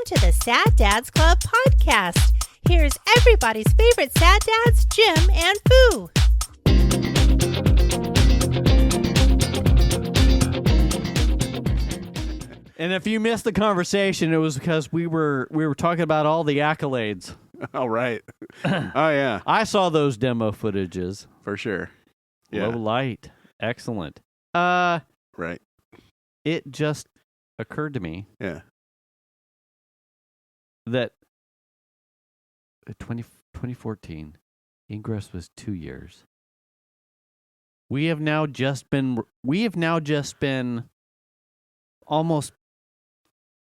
to the Sad Dads Club podcast. Here's everybody's favorite sad dads, Jim and Foo. And if you missed the conversation, it was because we were talking about all the accolades. Oh, right. Oh, yeah. I saw those demo footages. For sure. Yeah. Low light. Excellent. Right. It just occurred to me Yeah. that 2014, Ingress was 2 years. We have now just been almost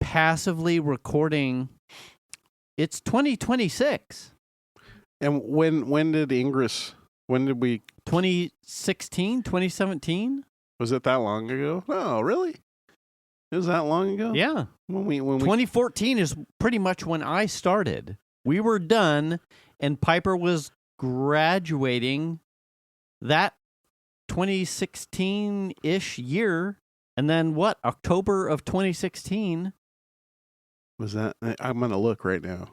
passively recording. It's 2026. And when did Ingress, when did we? 2016, 2017? Was it that long ago? Oh, really? It was that long ago? Yeah. When we 2014 is pretty much when I started. We were done, and Piper was graduating that 2016-ish year. And then what? October of 2016. Was that? I'm going to look right now.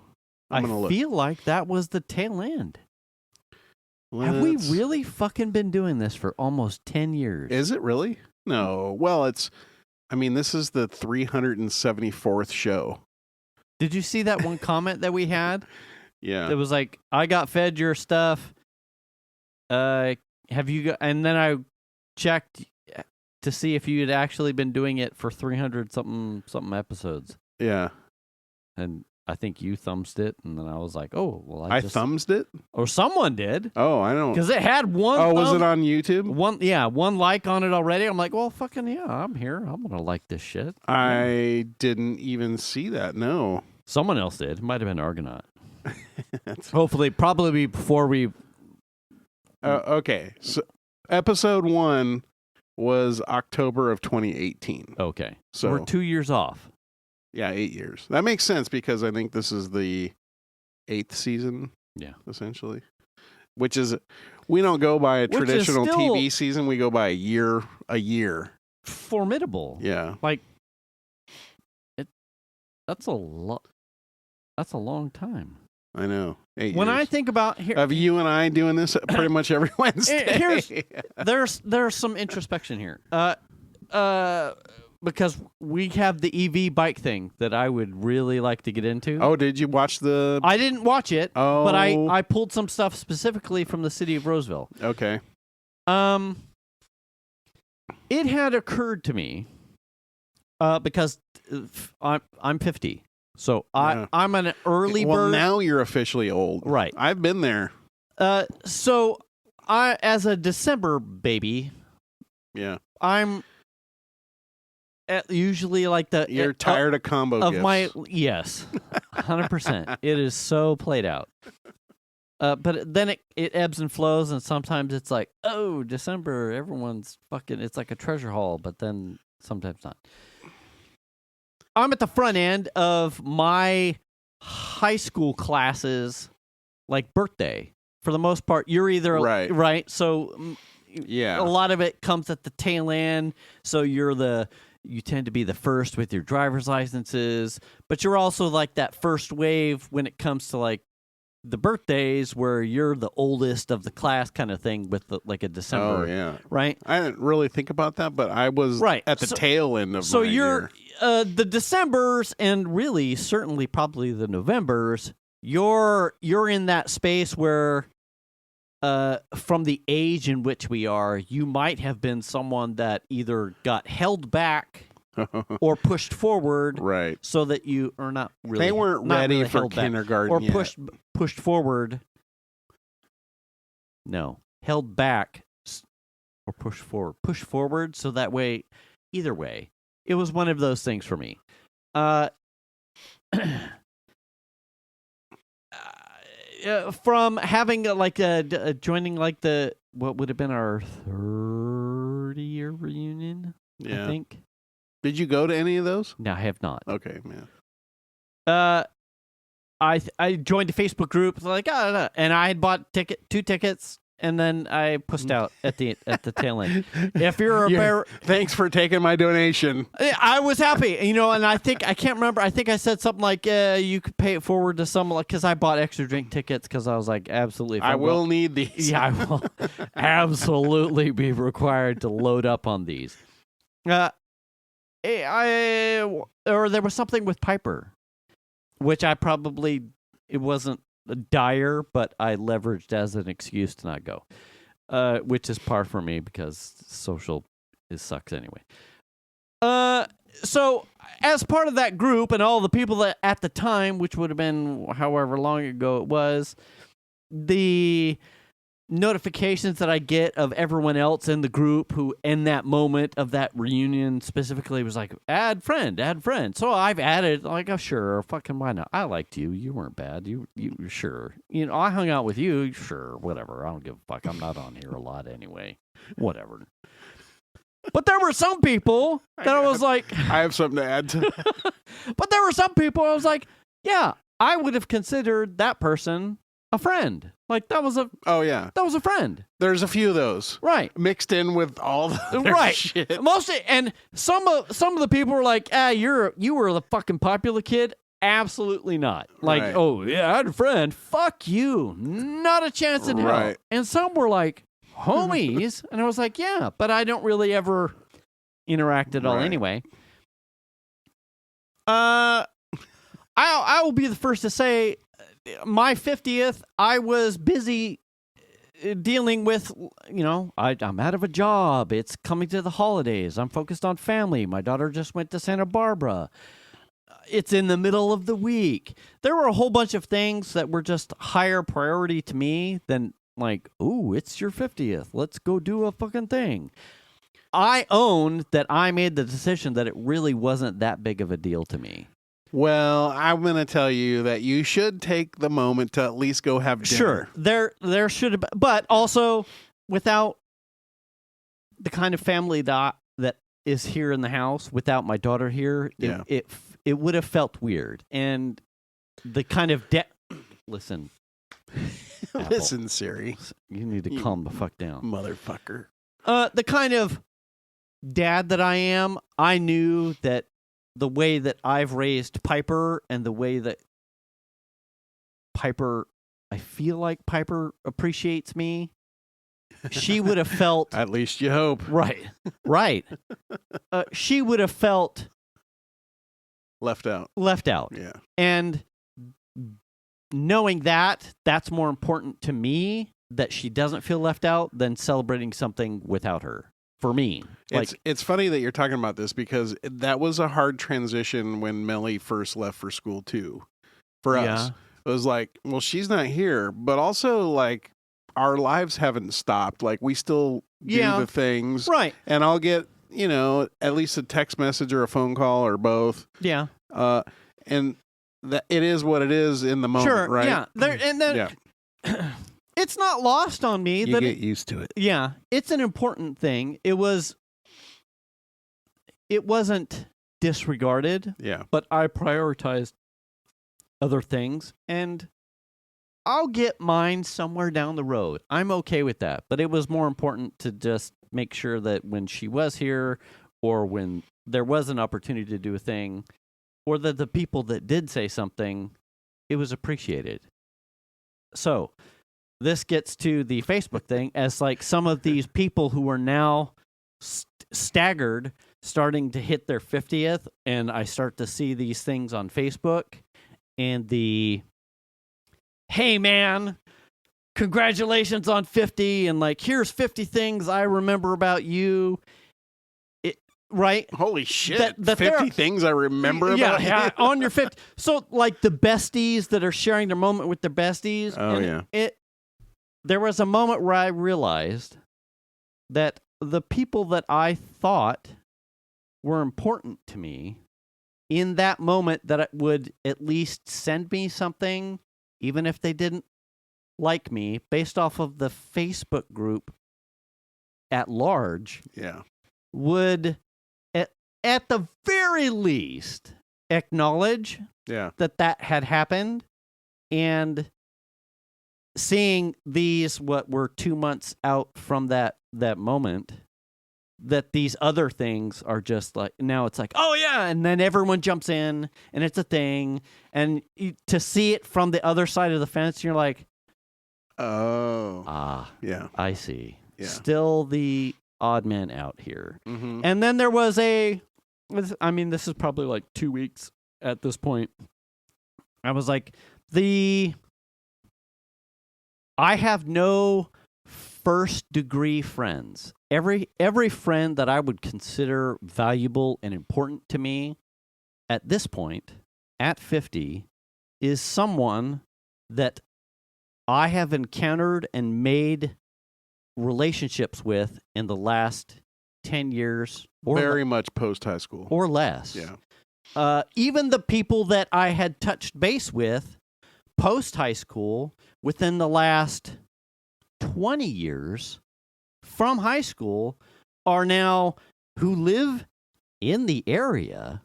I feel like that was the tail end. Have we really fucking been doing this for almost 10 years? Is it really? No. Well, this is the 374th show. Did you see that one comment that we had? Yeah. It was like, I got fed your stuff. Have you got, and then I checked to see if you had actually been doing it for 300 something episodes. Yeah. And I think you thumbs it, and then I was like, oh, well, I thumbs it? Or someone did. Oh, I don't. Because it had one. Oh, was it on YouTube? One like on it already. I'm like, well, fucking yeah, I'm here. I'm going to like this shit. I didn't even see that, no. Someone else did. It might have been Argonaut. Hopefully, probably before we... Okay, so episode 1 was October of 2018. Okay. So we're 2 years off. Yeah, 8 years. That makes sense because I think this is the 8th season. Yeah. Essentially. Which is, we don't go by a traditional TV season. We go by a year. Formidable. Yeah. Like, that's a lot. That's a long time. I know. 8 when years. I think about here, of you and I doing this pretty much every Wednesday. There's some introspection here. Because we have the EV bike thing that I would really like to get into. Oh, did you watch the... I didn't watch it, Oh. but I pulled some stuff specifically from the city of Roseville. Okay. It had occurred to me, because I'm 50, so I'm an early bird. Well, now you're officially old. Right. I've been there. So I, as a December baby... Yeah. I'm... usually like you're tired of combo gifts. Yes, 100%. It is so played out. But then it ebbs and flows, and sometimes it's like, oh, December, everyone's fucking. It's like a treasure haul, but then sometimes not. I'm at the front end of my high school classes, like birthday. For the most part, you're either right. So yeah, a lot of it comes at the tail end. So you tend to be the first with your driver's licenses, but you're also like that first wave when it comes to like the birthdays where you're the oldest of the class kind of thing with like a December. Oh, yeah. Right? I didn't really think about that, but I was at the tail end of my year. The Decembers and really certainly probably the Novembers, you're in that space where from the age in which we are, you might have been someone that either got held back or pushed forward, right? So that you are not really. They weren't ready for kindergarten or yet. pushed forward. No, held back or pushed forward. Push forward, so that way, either way, it was one of those things for me. From having joining like the what would have been our 30-year reunion, yeah. I think. Did you go to any of those? No, I have not. Okay, man. I joined a Facebook group like and I had bought 2 tickets, and then I pushed out at the tail end. If you're a bear, thanks for taking my donation. I was happy, and I can't remember. I think I said something like, you could pay it forward to someone, because I bought extra drink tickets because I was like, absolutely. I will need these. Yeah, I will absolutely be required to load up on these. Or there was something with Piper, which it wasn't dire, but I leveraged as an excuse to not go, which is par for me because social sucks anyway. So as part of that group and all the people that at the time, which would have been however long ago it was, the notifications that I get of everyone else in the group who in that moment of that reunion specifically was like, add friend. So I've added, like, oh, sure, fucking why not? I liked you. You weren't bad. You sure. I hung out with you. Sure, whatever. I don't give a fuck. I'm not on here a lot anyway. Whatever. But there were some people that I was like... I have something to add to that. But there were some people I was like, yeah, I would have considered that person a friend. Like, that was a friend. There's a few of those, right? Mixed in with all the right shit. Mostly, and some of the people were like, you were the fucking popular kid. Absolutely not. Like, right. Oh yeah, I had a friend. Fuck you. Not a chance in hell. Right. And some were like homies, and I was like, yeah, but I don't really ever interact at all anyway. I will be the first to say, my 50th, I was busy dealing with, I'm out of a job. It's coming to the holidays. I'm focused on family. My daughter just went to Santa Barbara. It's in the middle of the week. There were a whole bunch of things that were just higher priority to me than like, ooh, it's your 50th. Let's go do a fucking thing. I own that I made the decision that it really wasn't that big of a deal to me. Well, I'm going to tell you that you should take the moment to at least go have dinner. Sure, there should have been, but also without the kind of family that is here in the house, without my daughter here, it would have felt weird. And the kind of listen, listen, Siri, you need to calm the fuck down, motherfucker. The kind of dad that I am, I knew that the way that I've raised Piper and the way that I feel like Piper appreciates me, she would have felt... At least you hope. Right. She would have felt... Left out. Yeah. And knowing that's more important to me, that she doesn't feel left out, than celebrating something without her. For me. It's funny that you're talking about this, because that was a hard transition when Melly first left for school too. For us. It was like, well, she's not here, but also like our lives haven't stopped. Like we still do the things. Right. And I'll get, at least a text message or a phone call or both. Yeah. And that it is what it is in the moment, right? Yeah. It's not lost on me that you get used to it. Yeah, it's an important thing. It wasn't disregarded. Yeah. But I prioritized other things, and I'll get mine somewhere down the road. I'm okay with that. But it was more important to just make sure that when she was here, or when there was an opportunity to do a thing, or that the people that did say something, it was appreciated. So this gets to the Facebook thing, as like some of these people who are now staggered, starting to hit their 50th, and I start to see these things on Facebook, and hey man, congratulations on 50, and like, here's 50 things I remember about you. Right? Holy shit. 50 things I remember about you? On your 50. So like the besties that are sharing their moment with their besties. Oh, yeah. There was a moment where I realized that the people that I thought were important to me in that moment, that it would at least send me something, even if they didn't like me, based off of the Facebook group at large, would at the very least acknowledge that had happened, and seeing these, what were 2 months out from that moment, that these other things are just like, now it's like, oh yeah, and then everyone jumps in and it's a thing, and to see it from the other side of the fence, you're like, yeah, I see. Yeah. Still the odd man out here. Mm-hmm. And then there was this is probably like 2 weeks at this point. I was like, I have no first degree friends. Every friend that I would consider valuable and important to me at this point, at 50, is someone that I have encountered and made relationships with in the last 10 years. Very much post-high school. Or less. Yeah. Even the people that I had touched base with post-high school within the last 20 years from high school are now, who live in the area,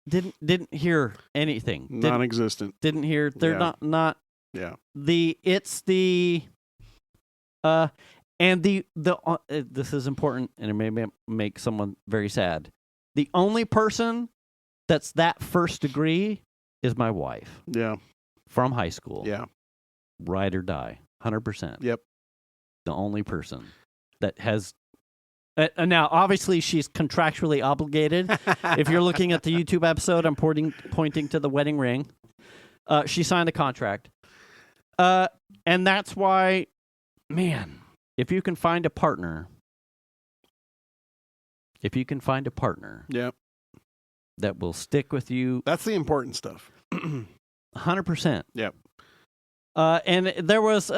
didn't hear anything. Non-existent. Didn't hear. They're not. Yeah. This is important, and it may make someone very sad. The only person that's that first degree is my wife. Yeah. From high school. Yeah. Ride or die. 100%. Yep. The only person that has. Now, obviously, she's contractually obligated. If you're looking at the YouTube episode, I'm pointing to the wedding ring. She signed a contract. And that's why, man, if you can find a partner, Yep. that will stick with you, That's the important stuff. 100%. Yep. And there was,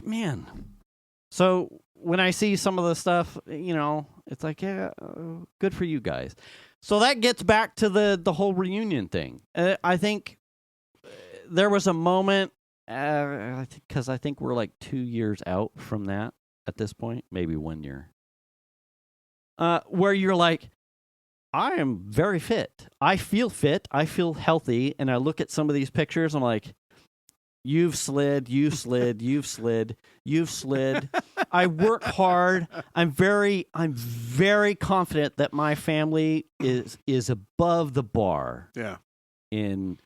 man. So when I see some of the stuff, it's like, yeah, good for you guys. So that gets back to the whole reunion thing. I think there was a moment, because I think we're like 2 years out from that at this point, maybe 1 year, where you're like, I am very fit. I feel fit. I feel healthy. And I look at some of these pictures, I'm like, you've slid. I work hard. I'm very confident that my family is above the bar. Yeah. In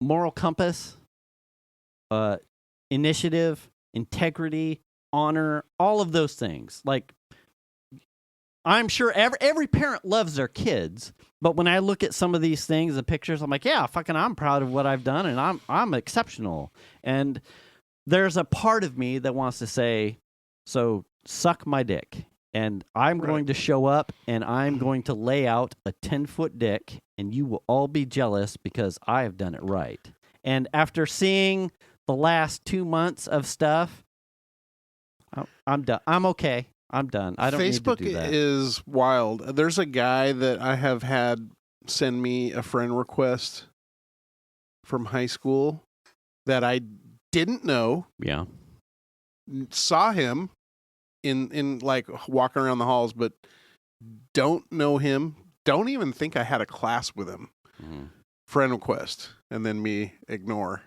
moral compass, initiative, integrity, honor, all of those things. Like, I'm sure every parent loves their kids, but when I look at some of these things, the pictures, I'm like, yeah, fucking, I'm proud of what I've done, and I'm exceptional. And there's a part of me that wants to say, so suck my dick, and I'm going to show up, and I'm going to lay out a 10-foot dick, and you will all be jealous because I have done it right. And after seeing the last 2 months of stuff, I'm done. I'm okay. I'm done. I don't Facebook need to do that. is wild. There's a guy that I have had send me a friend request from high school that I didn't know. Yeah. Saw him in like walking around the halls, but don't know him. Don't even think I had a class with him. Mm-hmm. Friend request, and then me ignore.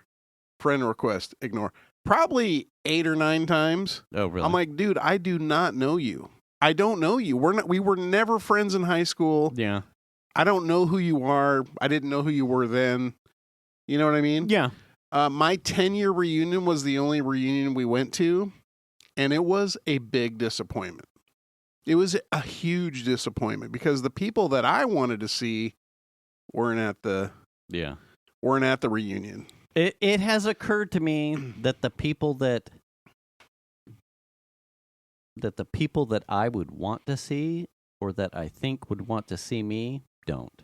Friend request, ignore. Probably 8 or 9 times. Oh, really? I'm like, dude, I do not know you. I don't know you. We were never friends in high school. Yeah. I don't know who you are. I didn't know who you were then. You know what I mean? Yeah. My 10-year reunion was the only reunion we went to, and it was a big disappointment. It was a huge disappointment because the people that I wanted to see weren't at the reunion. It has occurred to me that the people that I would want to see, or that I think would want to see me, don't.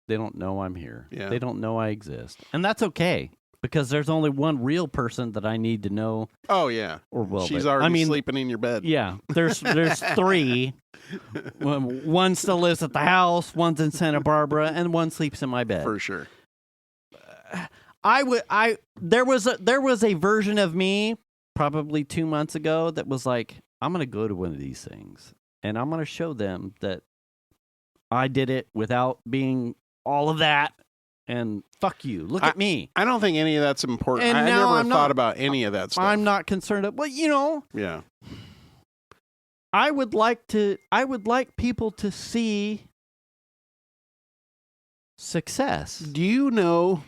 They don't know I'm here. Yeah. They don't know I exist. And that's okay, because there's only one real person that I need to know. Oh, yeah. She's already sleeping in your bed. Yeah. There's 3. One still lives at the house, one's in Santa Barbara, and one sleeps in my bed. For sure. There was a version of me probably 2 months ago that was like, I'm going to go to one of these things, and I'm going to show them that I did it without being all of that, and fuck you. Look at me. I don't think any of that's important. And I now never I'm thought not- about any of that stuff. I'm not concerned. Well, Yeah. I would like people to see success. Do you know?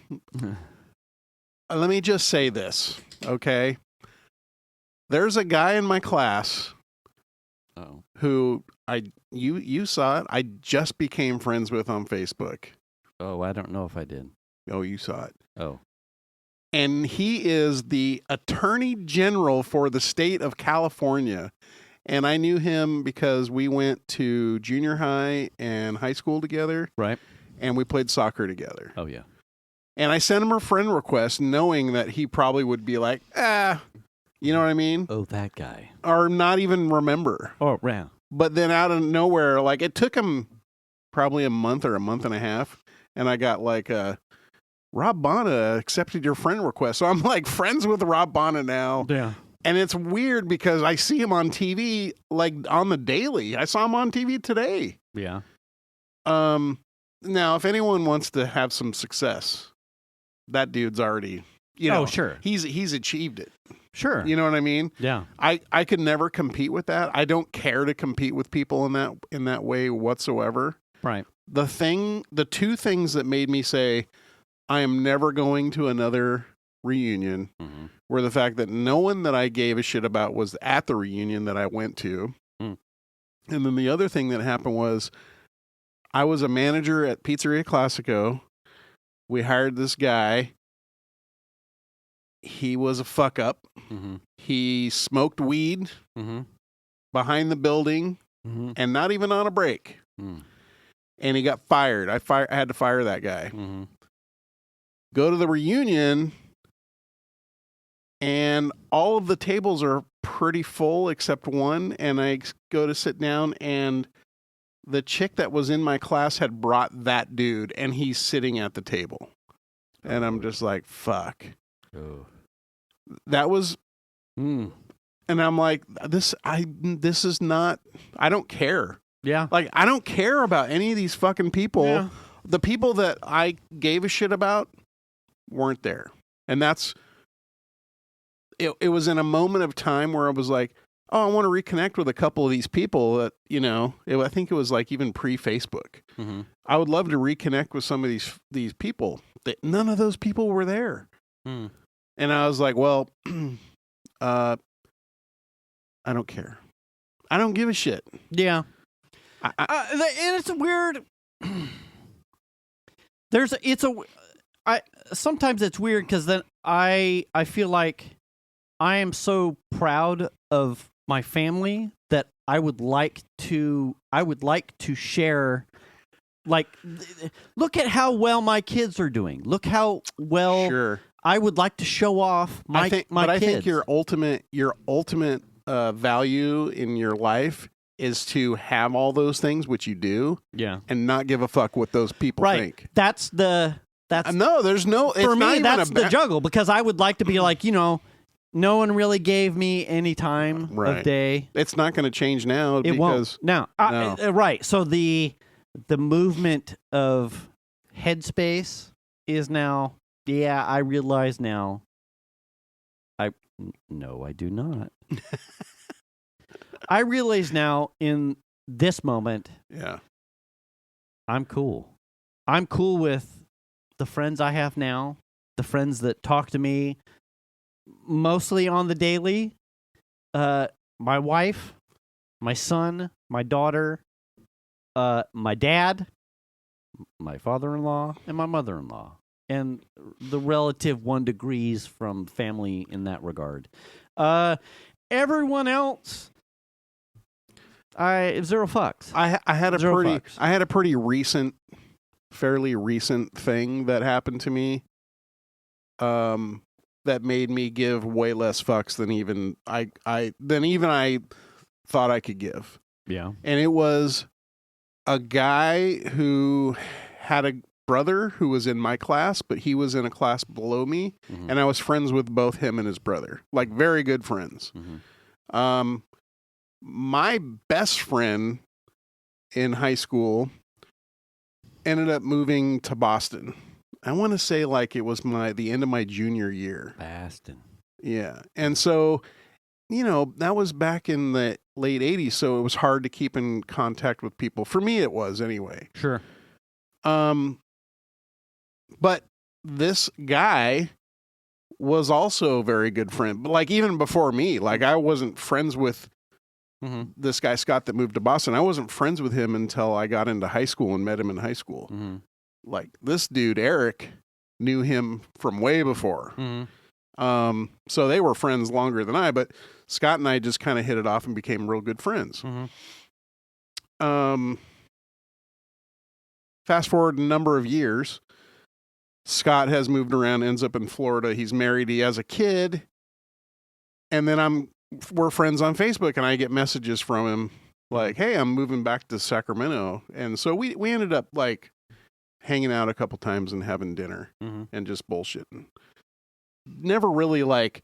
Let me just say this, okay? There's a guy in my class Oh. who you saw it. I just became friends with on Facebook. Oh, I don't know if I did. Oh, you saw it. Oh. And he is the Attorney General for the state of California. And I knew him because we went to junior high and high school together. Right. And we played soccer together. Oh, yeah. And I sent him a friend request knowing that he probably would be like, you know what I mean? Oh, that guy. Or not even remember. Oh, yeah. But then out of nowhere, like it took him probably a month or a month and a half. And I got like, Rob Bonta accepted your friend request. So I'm like friends with Rob Bonta now. Yeah. And it's weird because I see him on TV like on the daily. I saw him on TV today. Yeah. Now, if anyone wants to have some success, that dude's already, Oh, sure. He's achieved it. Sure. You know what I mean? Yeah. I could never compete with that. I don't care to compete with people in that way whatsoever. Right. The two things that made me say I am never going to another reunion were the fact that no one that I gave a shit about was at the reunion that I went to. And then the other thing that happened was I was a manager at Pizzeria Classico. We hired this guy. He was a fuck up. He smoked weed behind the building and not even on a break. And he got fired. I had to fire that guy. Go to the reunion, and all of the tables are pretty full except one. And I go to sit down, and the chick that was in my class had brought that dude, and he's sitting at the table. And I'm just like, fuck. Oh. That was, and I'm like, this is not, I don't care. Yeah. Like, I don't care about any of these fucking people. Yeah. The people that I gave a shit about weren't there. And that's, it was in a moment of time where I was like, oh, I want to reconnect with a couple of these people that, I think it was like even pre-Facebook. I would love to reconnect with some of these people. None of those people were there. And I was like, well, I don't care. I don't give a shit. Yeah. And it's a weird. Sometimes it's weird because then I feel like I am so proud of my family that I would like to share. Like, look at how well my kids are doing. Look how well. Sure. I would like to show off my kids. I think your ultimate value in your life is to have all those things, which you do, and not give a fuck what those people think. That's no. There's no. For me, that's the juggle because I would like to be like, no one really gave me any time of day. It's not going to change now. It won't. No. Right. So the movement of headspace is now. Yeah, I realize now. No, I do not. I realize now in this moment. Yeah. I'm cool. I'm cool with the friends I have now, the friends that talk to me mostly on the daily. My wife, my son, my daughter, my dad, my father-in-law, and my mother-in-law. And the relative 1 degrees from family in that regard. Everyone else, zero fucks. I had a pretty fairly recent thing that happened to me. That made me give way less fucks than even I thought I could give. Yeah, and it was a guy who had a brother who was in my class, but he was in a class below me, and I was friends with both him and his brother, like very good friends. My best friend in high school ended up moving to Boston I want to say like it was the end of my junior year. Bastin. Yeah. And so, that was back in the late 80s, so it was hard to keep in contact with people. For me, it was anyway. Sure. But this guy was also a very good friend. But like even before me, like I wasn't friends with this guy, Scott, that moved to Boston. I wasn't friends with him until I got into high school and met him in high school. Mm-hmm. Like this dude, Eric, knew him from way before. Mm-hmm. So they were friends longer than I, but Scott and I just kind of hit it off and became real good friends. Mm-hmm. Fast forward a number of years, Scott has moved around, ends up in Florida. He's married. He has a kid. And then we're friends on Facebook, and I get messages from him like, hey, I'm moving back to Sacramento. And so we ended up like hanging out a couple times and having dinner and just bullshitting. Never really like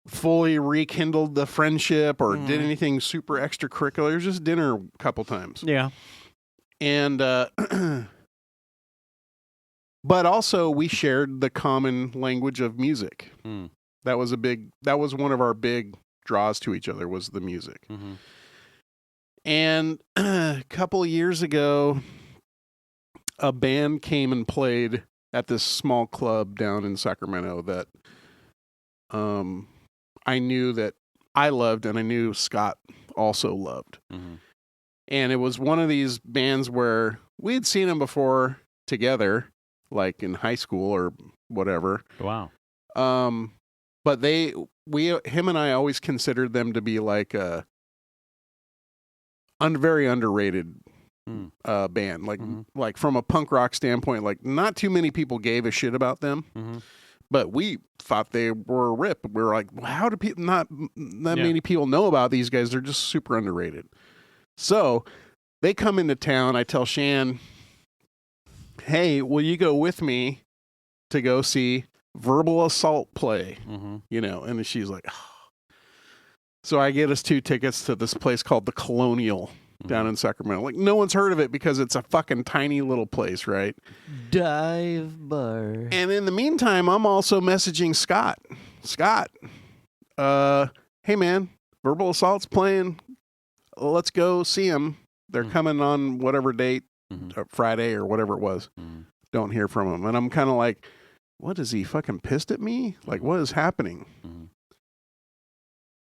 fully rekindled the friendship or did anything super extracurricular. It was just dinner a couple times. Yeah. And, but also we shared the common language of music. That was one of our big draws to each other, was the music. And a couple of years ago, a band came and played at this small club down in Sacramento that I knew that I loved, and I knew Scott also loved. And it was one of these bands where we had seen them before together, like in high school or whatever. Wow. But him and I always considered them to be like a very underrated band. Like from a punk rock standpoint, like not too many people gave a shit about them. But we thought they were a rip. We were like, well, how do people not that many people know about these guys? They're just super underrated. So they come into town. I tell Shan, hey, will you go with me to go see Verbal Assault play? And she's like, oh. So I get us 2 tickets to this place called the Colonial down in Sacramento. Like no one's heard of it because it's a fucking tiny little place, right? Dive bar. And in the meantime, I'm also messaging Scott. Scott, hey man, Verbal Assault's playing. Let's go see them. They're coming on whatever date, Friday or whatever it was. Don't hear from him. And I'm kind of like, what, is he fucking pissed at me? Like, what is happening?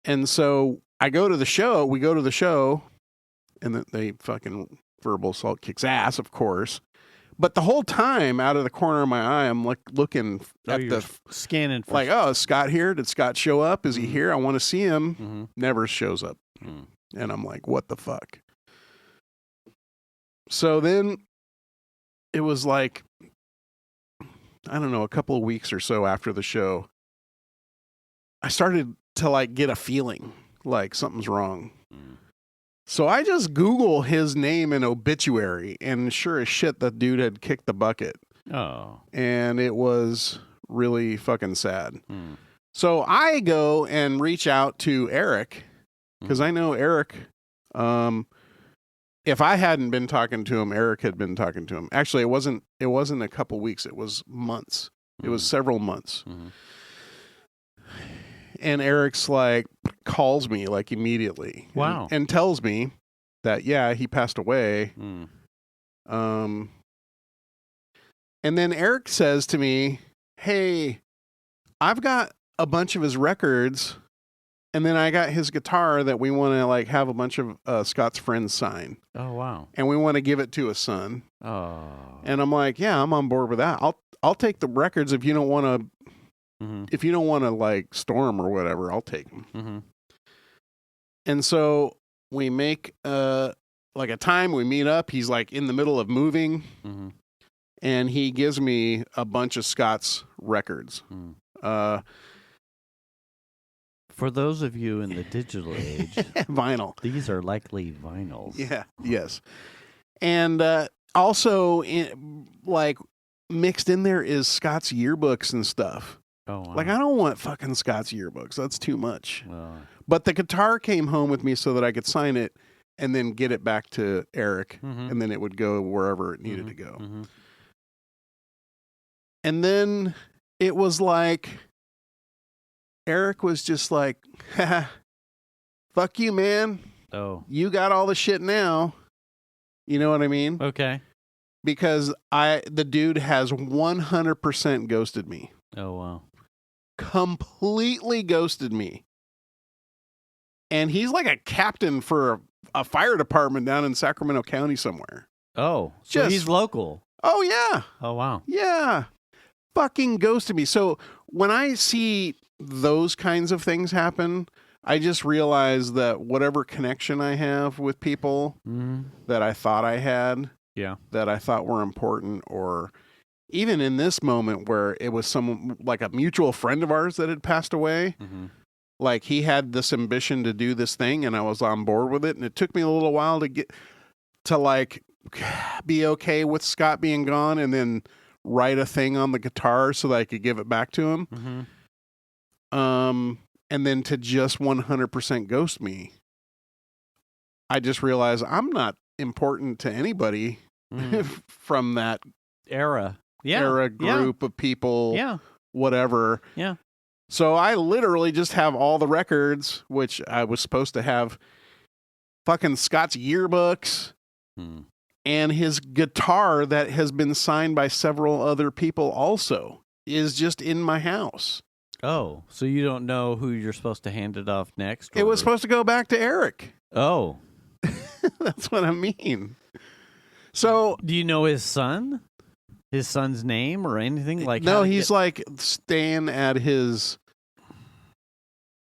And so we go to the show, and they fucking Verbal Assault kicks ass, of course. But the whole time, out of the corner of my eye, I'm like looking at the scanning for like, oh, is Scott here? Did Scott show up? Is he here? I want to see him. Never shows up. And I'm like, what the fuck? So then it was like, I don't know, a couple of weeks or so after the show, I started to like get a feeling like something's wrong. So I just Google his name and obituary, and sure as shit, the dude had kicked the bucket. Oh. And it was really fucking sad. So I go and reach out to Eric, because I know Eric, if I hadn't been talking to him, Eric had been talking to him. Actually, it wasn't a couple weeks, it was months. It was several months. And Eric's like, calls me like immediately. Wow. And tells me that, yeah, he passed away. And then Eric says to me, hey, I've got a bunch of his records, and then I got his guitar that we want to like have a bunch of Scott's friends sign. Oh, wow. And we want to give it to his son. Oh. And I'm like, yeah, I'm on board with that. I'll take the records if you don't want to. If you don't want to like storm or whatever, I'll take them. And so we make like a time, we meet up. He's like in the middle of moving, and he gives me a bunch of Scott's records. For those of you in the digital age, vinyl. These are likely vinyls. Yeah. Yes. And also, like mixed in there is Scott's yearbooks and stuff. Oh, wow. Like, I don't want fucking Scott's yearbooks. That's too much. But the guitar came home with me so that I could sign it and then get it back to Eric, and then it would go wherever it needed to go. And then it was like, Eric was just like, fuck you, man. Oh. You got all the shit now. You know what I mean? Okay. Because the dude has 100% ghosted me. Oh, wow. Completely ghosted me. And he's like a captain for a fire department down in Sacramento County somewhere. Oh, so he's local. Oh, yeah. Oh, wow. Yeah. Fucking ghosted me. So when I see those kinds of things happen, I just realize that whatever connection I have with people that I thought I had, that I thought were important, or even in this moment where it was someone like a mutual friend of ours that had passed away, like he had this ambition to do this thing and I was on board with it. And it took me a little while to get to like be okay with Scott being gone and then write a thing on the guitar so that I could give it back to him. And then to just 100% ghost me, I just realized I'm not important to anybody from that era group of people, whatever. Yeah. So I literally just have all the records, which I was supposed to have fucking Scott's yearbooks and his guitar that has been signed by several other people also is just in my house. Oh, so you don't know who you're supposed to hand it off next? It was supposed to go back to Eric. Oh. That's what I mean. So, do you know his son? His son's name or anything? Like no, he's like staying at his,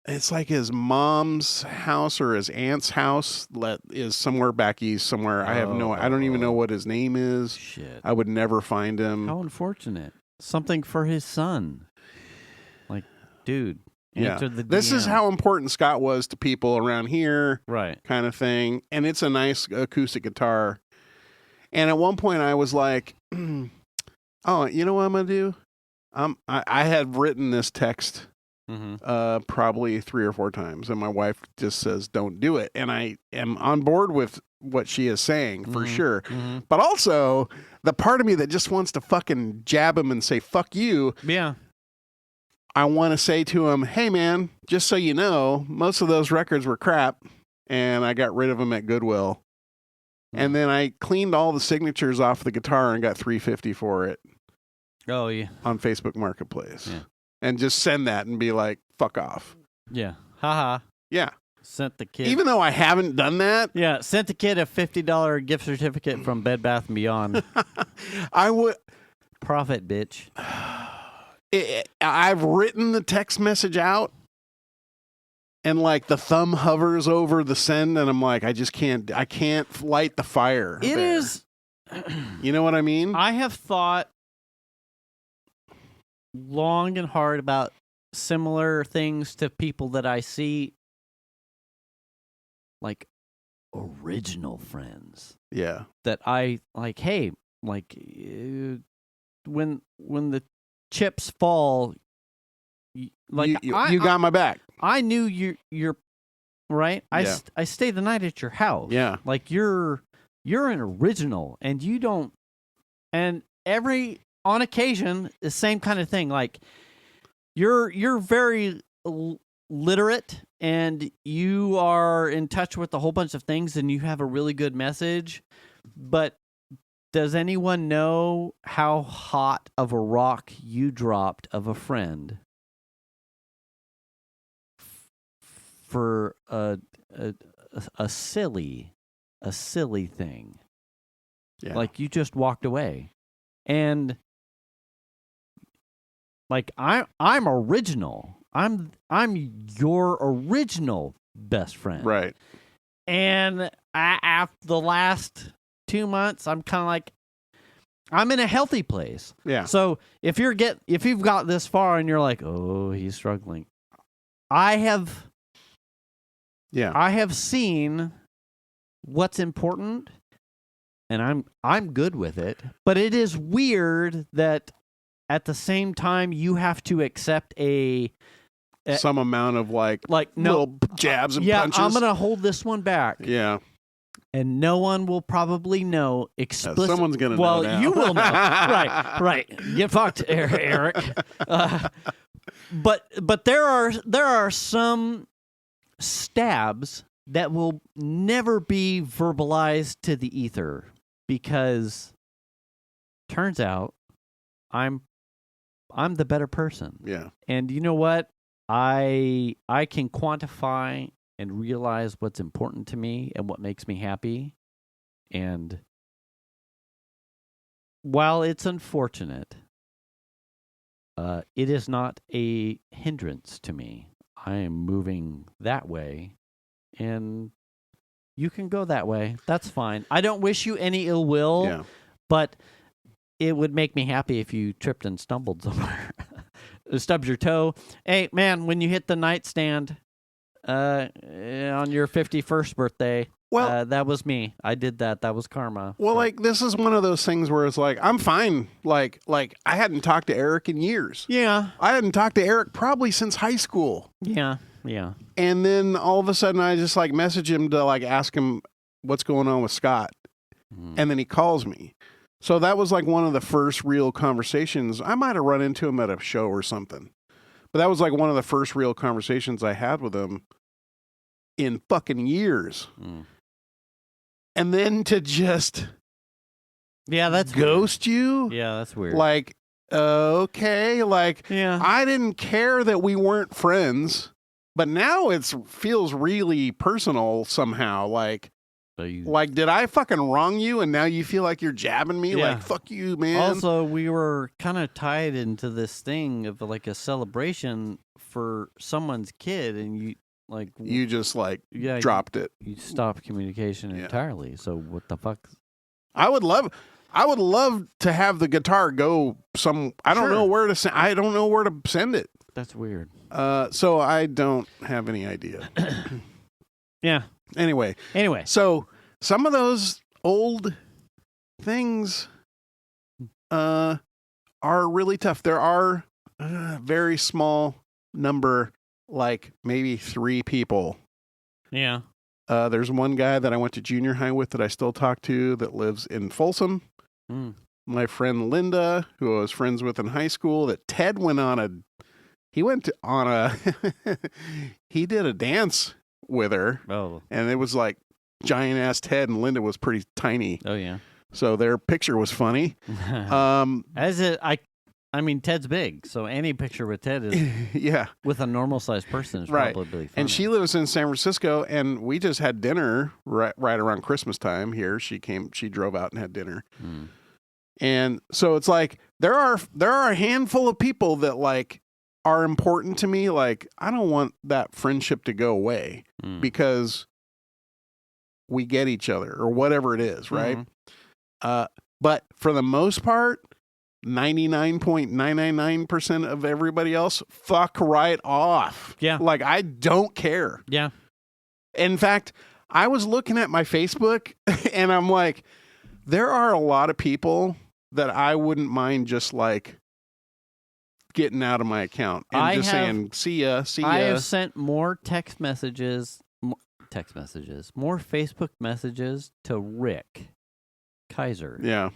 it's like his mom's house or his aunt's house is somewhere back east somewhere. I don't even know what his name is. Shit. I would never find him. How unfortunate. Something for his son. Like, dude, answer the DM. This is how important Scott was to people around here. Right. Kind of thing. And it's a nice acoustic guitar. And at one point I was like, oh, you know what I'm going to do? I had written this text probably 3 or 4 times, and my wife just says, don't do it. And I am on board with what she is saying for sure. But also the part of me that just wants to fucking jab him and say, fuck you. Yeah. I want to say to him, hey man, just so you know, most of those records were crap and I got rid of them at Goodwill. And then I cleaned all the signatures off the guitar and got $350 for it. Oh, yeah. On Facebook Marketplace. Yeah. And just send that and be like, fuck off. Yeah. Haha. Yeah. Sent the kid. Even though I haven't done that. Yeah. Sent the kid a $50 gift certificate from Bed Bath & Beyond. I would. Profit, bitch. I've written the text message out. And like the thumb hovers over the send, and I'm like, I can't light the fire. It there. is. You know what I mean? I have thought long and hard about similar things to people that I see, like original friends. Yeah. That I like. Hey, like when the chips fall. Like you got my back. I knew you're right. Yeah. I stayed the night at your house. Yeah. Like you're an original, and you don't. And on occasion, the same kind of thing. Like you're very literate, and you are in touch with a whole bunch of things, and you have a really good message. But does anyone know how hot of a rock you dropped of a friend? For a silly thing. Yeah. Like you just walked away. And like I'm original. I'm your original best friend. Right. And after the last 2 months, I'm kind of like, I'm in a healthy place. Yeah. So if you've got this far and you're like, oh, he's struggling. I have seen what's important, and I'm good with it. But it is weird that at the same time you have to accept some amount of like no little jabs and punches. I'm gonna hold this one back. Yeah. And no one will probably know explicitly. Someone's going to know Well, now. you will know. Right. Get fucked, Eric. But there are some stabs that will never be verbalized to the ether because turns out I'm the better person. Yeah. And you know what? I can quantify and realize what's important to me and what makes me happy. And while it's unfortunate, it is not a hindrance to me. I am moving that way, and you can go that way. That's fine. I don't wish you any ill will, but it would make me happy if you tripped and stumbled somewhere. Stubbed your toe. Hey, man, when you hit the nightstand on your 51st birthday, well, that was me. I did that. That was karma. Well, like, this is one of those things where it's like, I'm fine. Like I hadn't talked to Eric in years. Yeah. I hadn't talked to Eric probably since high school. Yeah. And then all of a sudden I just like message him to like ask him what's going on with Scott. And then he calls me. So that was like one of the first real conversations. I might have run into him at a show or something. But that was like one of the first real conversations I had with him in fucking years. And then to just that's ghost weird. you? Yeah, that's weird. Like, okay, like, I didn't care that we weren't friends, but now it feels really personal somehow. Like, did I fucking wrong you and now you feel like you're jabbing me? Yeah. Like, fuck you, man. Also, we were kind of tied into this thing of like a celebration for someone's kid, and you just like dropped it. You stopped communication entirely. So what the fuck? I would love to have the guitar go some. I don't know where to send. I don't know where to send it. That's weird. So I don't have any idea. Yeah. Anyway, so some of those old things are really tough. There are a very small number, like maybe 3 people. Yeah. There's one guy that I went to junior high with that I still talk to that lives in Folsom. My friend Linda, who I was friends with in high school, that Ted went on a he did a dance with her. Oh. And it was like giant ass Ted, and Linda was pretty tiny. Oh yeah. So their picture was funny. I mean, Ted's big, so any picture with Ted is with a normal sized person is probably funny. And she lives in San Francisco, and we just had dinner right around Christmas time here. She drove out and had dinner. And so it's like there are a handful of people that like are important to me. Like, I don't want that friendship to go away because we get each other or whatever it is, right? But for the most part, 99.999% of everybody else, fuck right off. Yeah. Like, I don't care. Yeah. In fact, I was looking at my Facebook and I'm like, there are a lot of people that I wouldn't mind just like getting out of my account and saying, see ya. I have sent more text messages, more Facebook messages to Rick Kaiser. Yeah.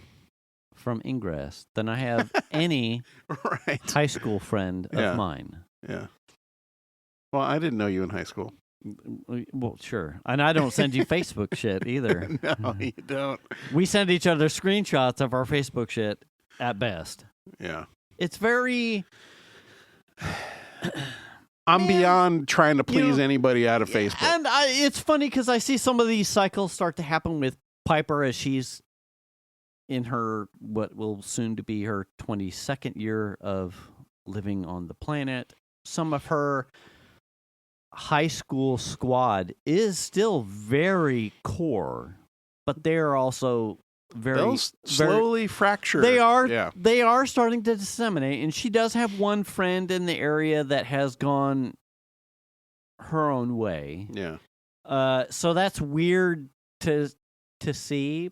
From Ingress than I have any high school friend of mine. Yeah. Well, I didn't know you in high school. Well, sure. And I don't send you Facebook shit either. No, you don't. We send each other screenshots of our Facebook shit at best. Yeah. It's very... I'm beyond trying to please anybody out of Facebook. And it's funny because I see some of these cycles start to happen with Piper as she's in her, what will soon to be her 22nd year of living on the planet. Some of her high school squad is still very core, but they're also they'll slowly fracture. They are starting to disseminate, and she does have one friend in the area that has gone her own way. Yeah. So that's weird to see.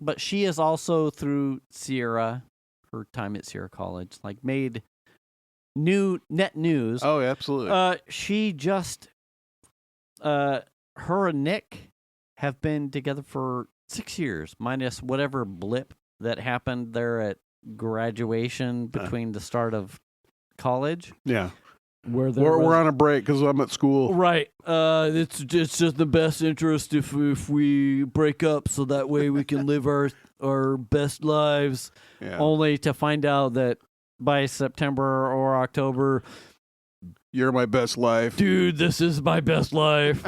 But she is also, through Sierra, her time at Sierra College, like made net news. Oh, absolutely. She just, her and Nick have been together for 6 years, minus whatever blip that happened there at graduation between the start of college. Yeah. Where we're on a break because I'm at school. Right. It's just the best interest if we break up so that way we can live our best lives. Yeah. Only to find out that by September or October, you're my best life. Dude, this is my best life.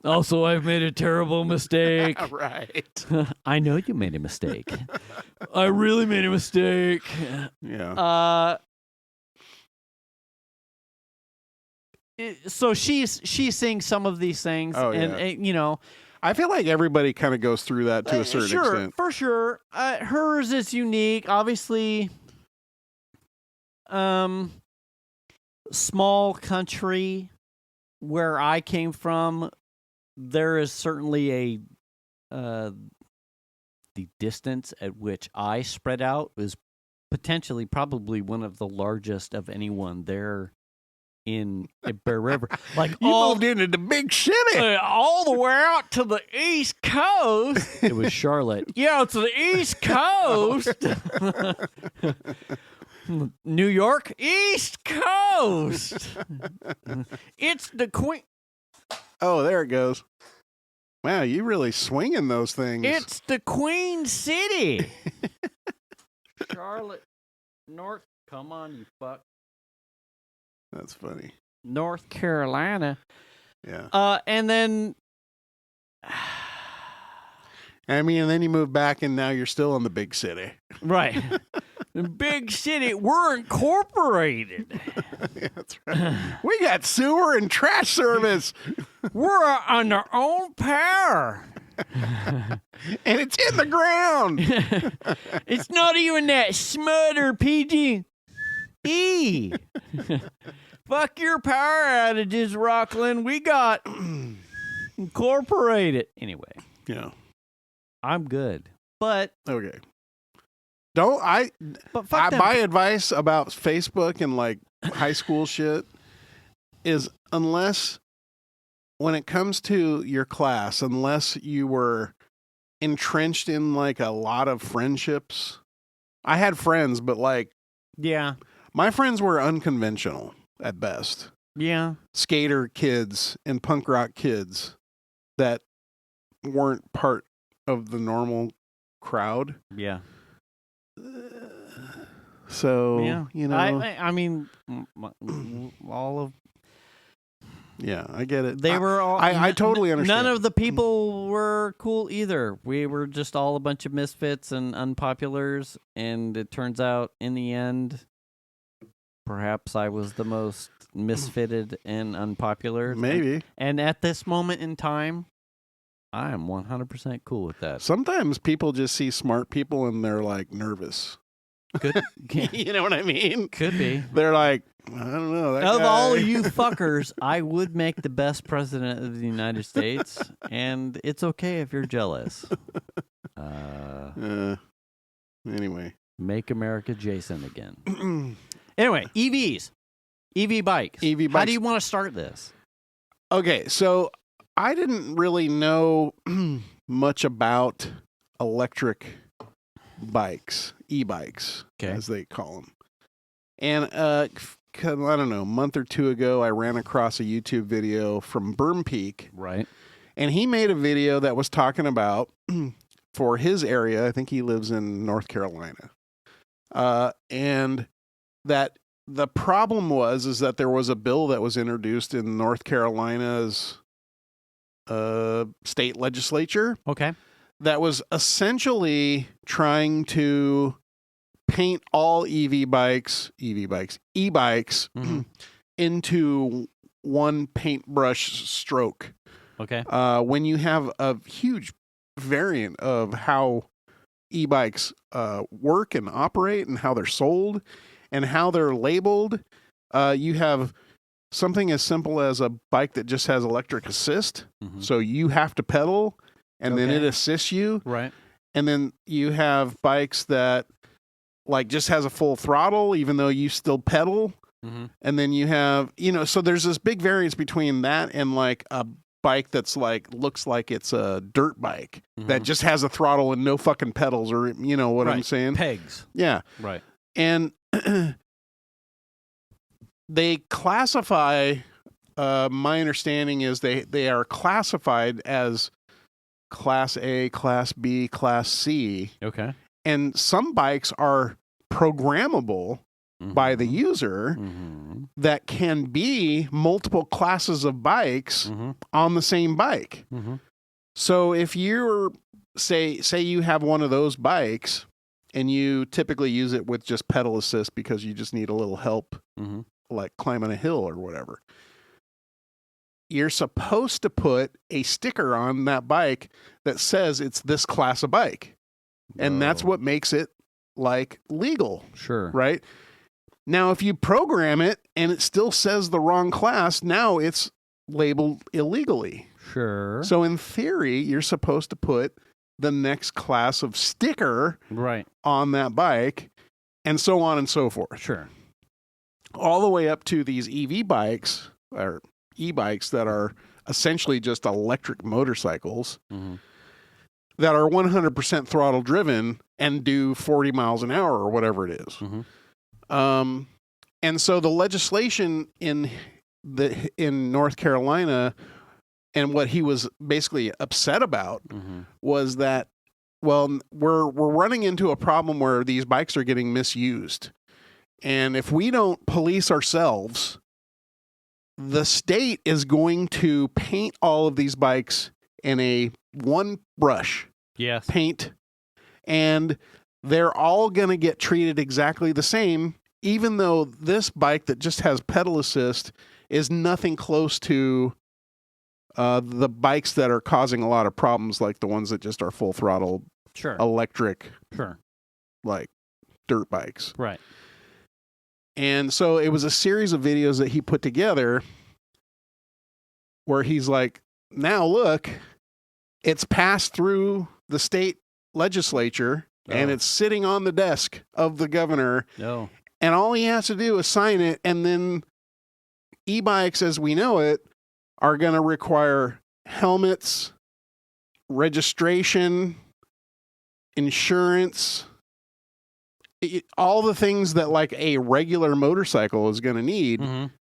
Also, I've made a terrible mistake. Right. I know you made a mistake. I really made a mistake. Yeah. So she's seeing some of these things, and you know, I feel like everybody kind of goes through that to a certain extent. For sure. Hers is unique, obviously. Small country where I came from, there is certainly the distance at which I spread out is potentially probably one of the largest of anyone there in Bear River. Like you moved into the big city. All the way out to the East Coast. It was Charlotte. Yeah, to the East Coast. New York, East Coast. It's the Queen. Oh, there it goes. Wow, you really swinging those things. It's the Queen City. Charlotte, North. Come on, you fuck. That's funny. North Carolina. Yeah. And then. I mean, and then you move back, and now you're still in the big city. Right. The big city. We're incorporated. Yeah, that's right. We got sewer and trash service. We're on our own power. And it's in the ground. It's not even that smut or PG. Fuck your power outages, Rockland. We got incorporated. Anyway. Yeah. I'm good. But okay. My advice about Facebook and like high school shit is unless when it comes to your class, unless you were entrenched in like a lot of friendships. I had friends, but like yeah. My friends were unconventional at best. Yeah. Skater kids and punk rock kids that weren't part of the normal crowd. Yeah. So, yeah. You know. I mean, all of. Yeah, I get it. They were all. I totally understand. None of the people were cool either. We were just all a bunch of misfits and unpopulars. And it turns out in the end, perhaps I was the most misfitted and unpopular. Maybe. And at this moment in time, I am 100% cool with that. Sometimes people just see smart people and they're like nervous. Could, you know what I mean? Could be. They're like, I don't know. Of all of you fuckers, I would make the best president of the United States, and it's okay if you're jealous. Anyway. Make America Jason again. Anyway, EVs. EV bikes. EV bikes. How do you want to start this? Okay, so I didn't really know much about electric bikes, e-bikes, as they call them. And I don't know, a month or two ago, I ran across a YouTube video from Burn Peak. Right. And he made a video that was talking about, for his area, I think he lives in North Carolina, and that the problem is that there was a bill that was introduced in North Carolina's state legislature. Okay. That was essentially trying to paint all e-bikes into one paintbrush stroke. Okay. When you have a huge variant of how e-bikes work and operate and how they're sold and how they're labeled, you have something as simple as a bike that just has electric assist. Mm-hmm. So you have to pedal and then it assists you. Right. And then you have bikes that like just has a full throttle, even though you still pedal. Mm-hmm. And then you have, so there's this big variance between that and like a bike that's like looks like it's a dirt bike Mm-hmm. that just has a throttle and no fucking pedals, or you know what I'm saying? Pegs. Yeah. Right. And they classify, my understanding is they are classified as Class A, Class B, Class C. Okay. And some bikes are programmable by the user that can be multiple classes of bikes on the same bike. So if you're, say you have one of those bikes and you typically use it with just pedal assist because you just need a little help, like climbing a hill or whatever, you're supposed to put a sticker on that bike that says it's this class of bike. And that's what makes it like legal. Sure. Right? Now, if you program it and it still says the wrong class, now it's labeled illegally. Sure. So in theory, you're supposed to put the next class of sticker on that bike, and so on and so forth. Sure. All the way up to these EV bikes or e-bikes that are essentially just electric motorcycles that are 100% throttle driven and do 40 miles an hour or whatever it is. And so the legislation in North Carolina, and what he was basically upset about was that, well, we're running into a problem where these bikes are getting misused. And if we don't police ourselves, the state is going to paint all of these bikes in a one brush paint, and they're all going to get treated exactly the same, even though this bike that just has pedal assist is nothing close to the bikes that are causing a lot of problems, like the ones that just are full throttle electric, like dirt bikes. Right. And so it was a series of videos that he put together where he's like, now look, it's passed through the state legislature and it's sitting on the desk of the governor. And all he has to do is sign it. And then e-bikes as we know it are going to require helmets, registration, insurance, all the things that like a regular motorcycle is going to need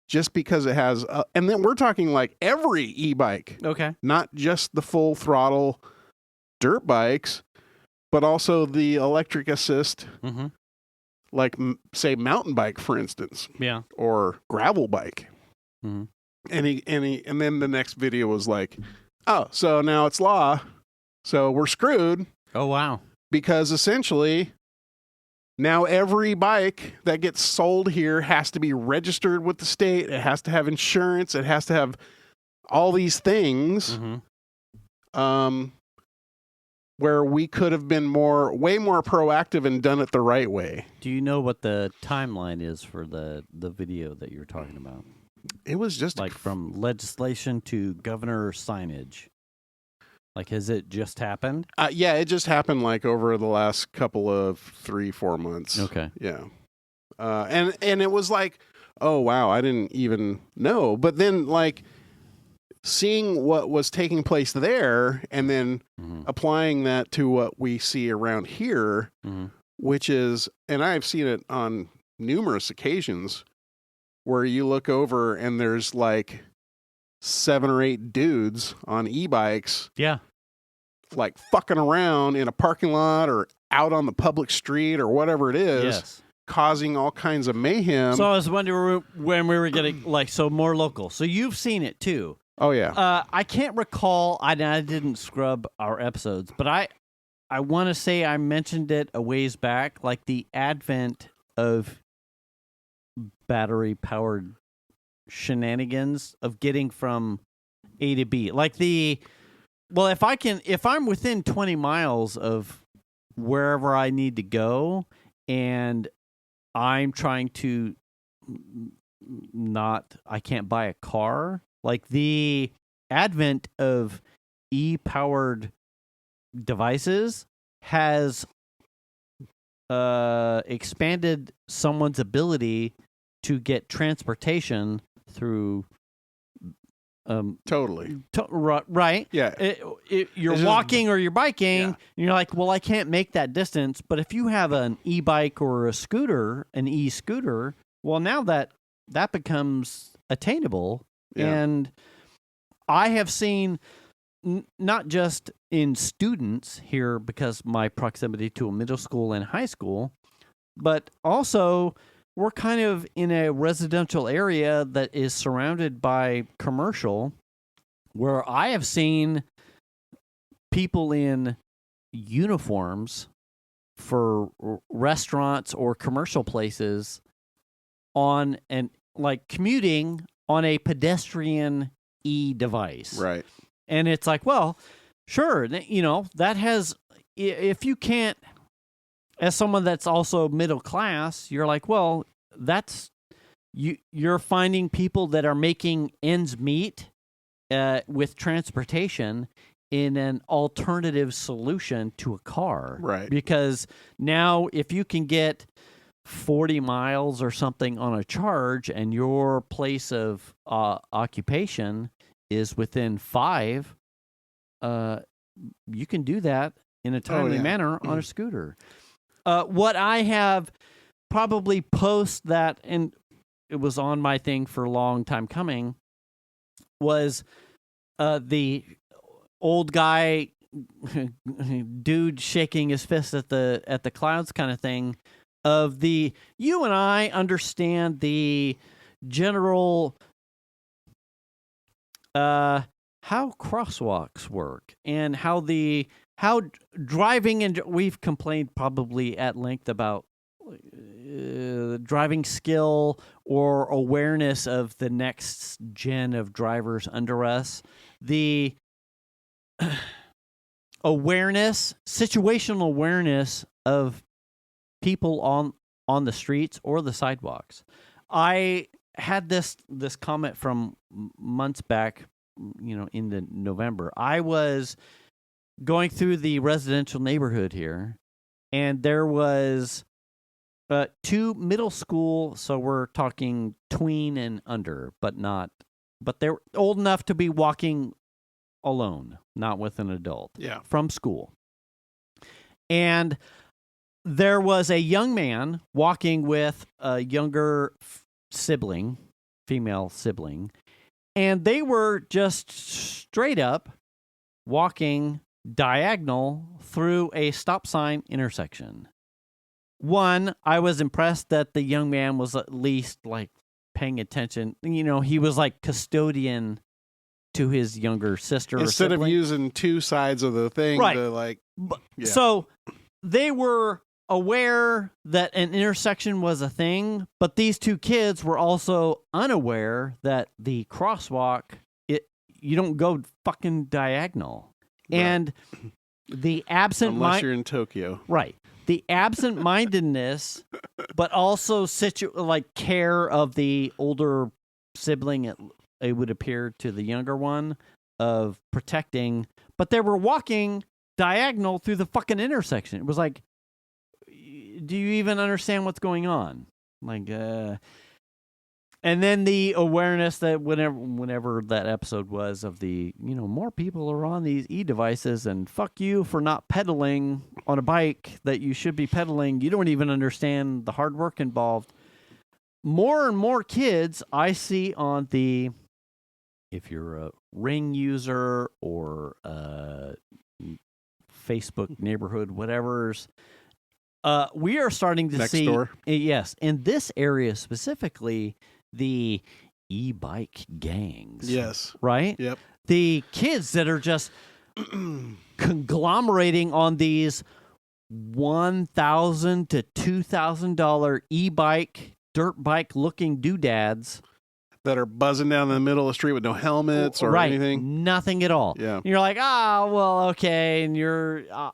just because it has, and then we're talking like every e-bike, not just the full throttle dirt bikes, but also the electric assist, like say mountain bike, for instance, or gravel bike. And then the next video was like, oh, so now it's law. So we're screwed. Oh, wow. Because essentially now every bike that gets sold here has to be registered with the state. It has to have insurance. It has to have all these things. Where we could have been way more proactive and done it the right way. Do you know what the timeline is for the video that you're talking about? It was just like from legislation to governor signage. Like, has it just happened? Yeah, it just happened like over the last couple of 3-4 months. Okay. Yeah. And it was like, oh, wow, I didn't even know. But then like seeing what was taking place there and then applying that to what we see around here, which is, and I've seen it on numerous occasions where you look over and there's like 7 or 8 dudes on e-bikes. Like fucking around in a parking lot or out on the public street or whatever it is, causing all kinds of mayhem. So I was wondering when we were getting like, so more local. So you've seen it too. Oh, yeah. I can't recall. I didn't scrub our episodes, but I want to say I mentioned it a ways back, like the advent of battery-powered shenanigans of getting from A to B. Like if I'm within 20 miles of wherever I need to go and I'm trying to I can't buy a car. Like the advent of e-powered devices has expanded someone's ability to get transportation through Totally. Right. Yeah. You're It's walking or you're biking, Yeah. and you're like, well, I can't make that distance. But if you have an e-bike or a scooter, an e-scooter, well, now that becomes attainable. Yeah. And I have seen not just in students here because my proximity to a middle school and high school, but also we're kind of in a residential area that is surrounded by commercial, where I have seen people in uniforms for restaurants or commercial places on and like commuting on a pedestrian e-device. Right. And it's like, well, sure, that has, if you can't, as someone that's also middle class, you're like, well, you're finding people that are making ends meet with transportation in an alternative solution to a car. Right. Because now if you can get 40 miles or something on a charge and your place of occupation is within 5, you can do that in a timely manner on a scooter. What I have probably post that, and it was on my thing for a long time coming, was the old guy dude shaking his fist at the clouds kind of thing. Of you and I understand the general how crosswalks work and how driving, and we've complained probably at length about driving skill or awareness of the next gen of drivers under us. The situational awareness of people on the streets or the sidewalks. I had this comment from months back, in the November. I was going through the residential neighborhood here, and there was 2 middle school, so we're talking tween and under, but they're old enough to be walking alone, not with an adult. Yeah. From school. And there was a young man walking with a younger female sibling, and they were just straight up walking diagonal through a stop sign intersection. One, I was impressed that the young man was at least like paying attention. He was like custodian to his younger sister. Instead of using 2 sides of the thing, right? So they were aware that an intersection was a thing, but these 2 kids were also unaware that the crosswalk, you don't go fucking diagonal. Right. And the unless you're in Tokyo. Right. The absent-mindedness, but also care of the older sibling, it would appear to the younger one, of protecting, but they were walking diagonal through the fucking intersection. It was like, do you even understand what's going on? And then the awareness that whenever that episode was of the, more people are on these e-devices, and fuck you for not pedaling on a bike that you should be pedaling. You don't even understand the hard work involved. More and more kids I see on if you're a Ring user or Facebook neighborhood, whatever's, we are starting to Next see, door. Yes, in this area specifically, the e-bike gangs. Yes. Right? Yep. The kids that are just conglomerating on these $1,000 to $2,000 e-bike, dirt bike looking doodads that are buzzing down in the middle of the street with no helmets or anything. Nothing at all. Yeah. And you're like, well, okay. And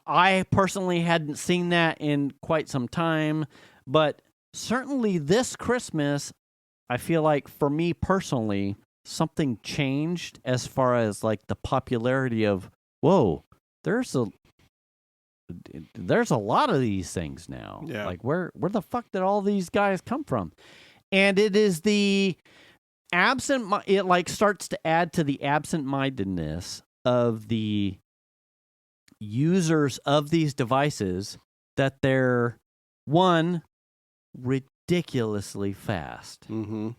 I personally hadn't seen that in quite some time, but certainly this Christmas, I feel like for me personally, something changed as far as like the popularity of, whoa, there's a lot of these things now. Yeah. Like where the fuck did all these guys come from? And it is the it like starts to add to the absent-mindedness of the users of these devices that they're, one, ridiculously fast. Mm-hmm.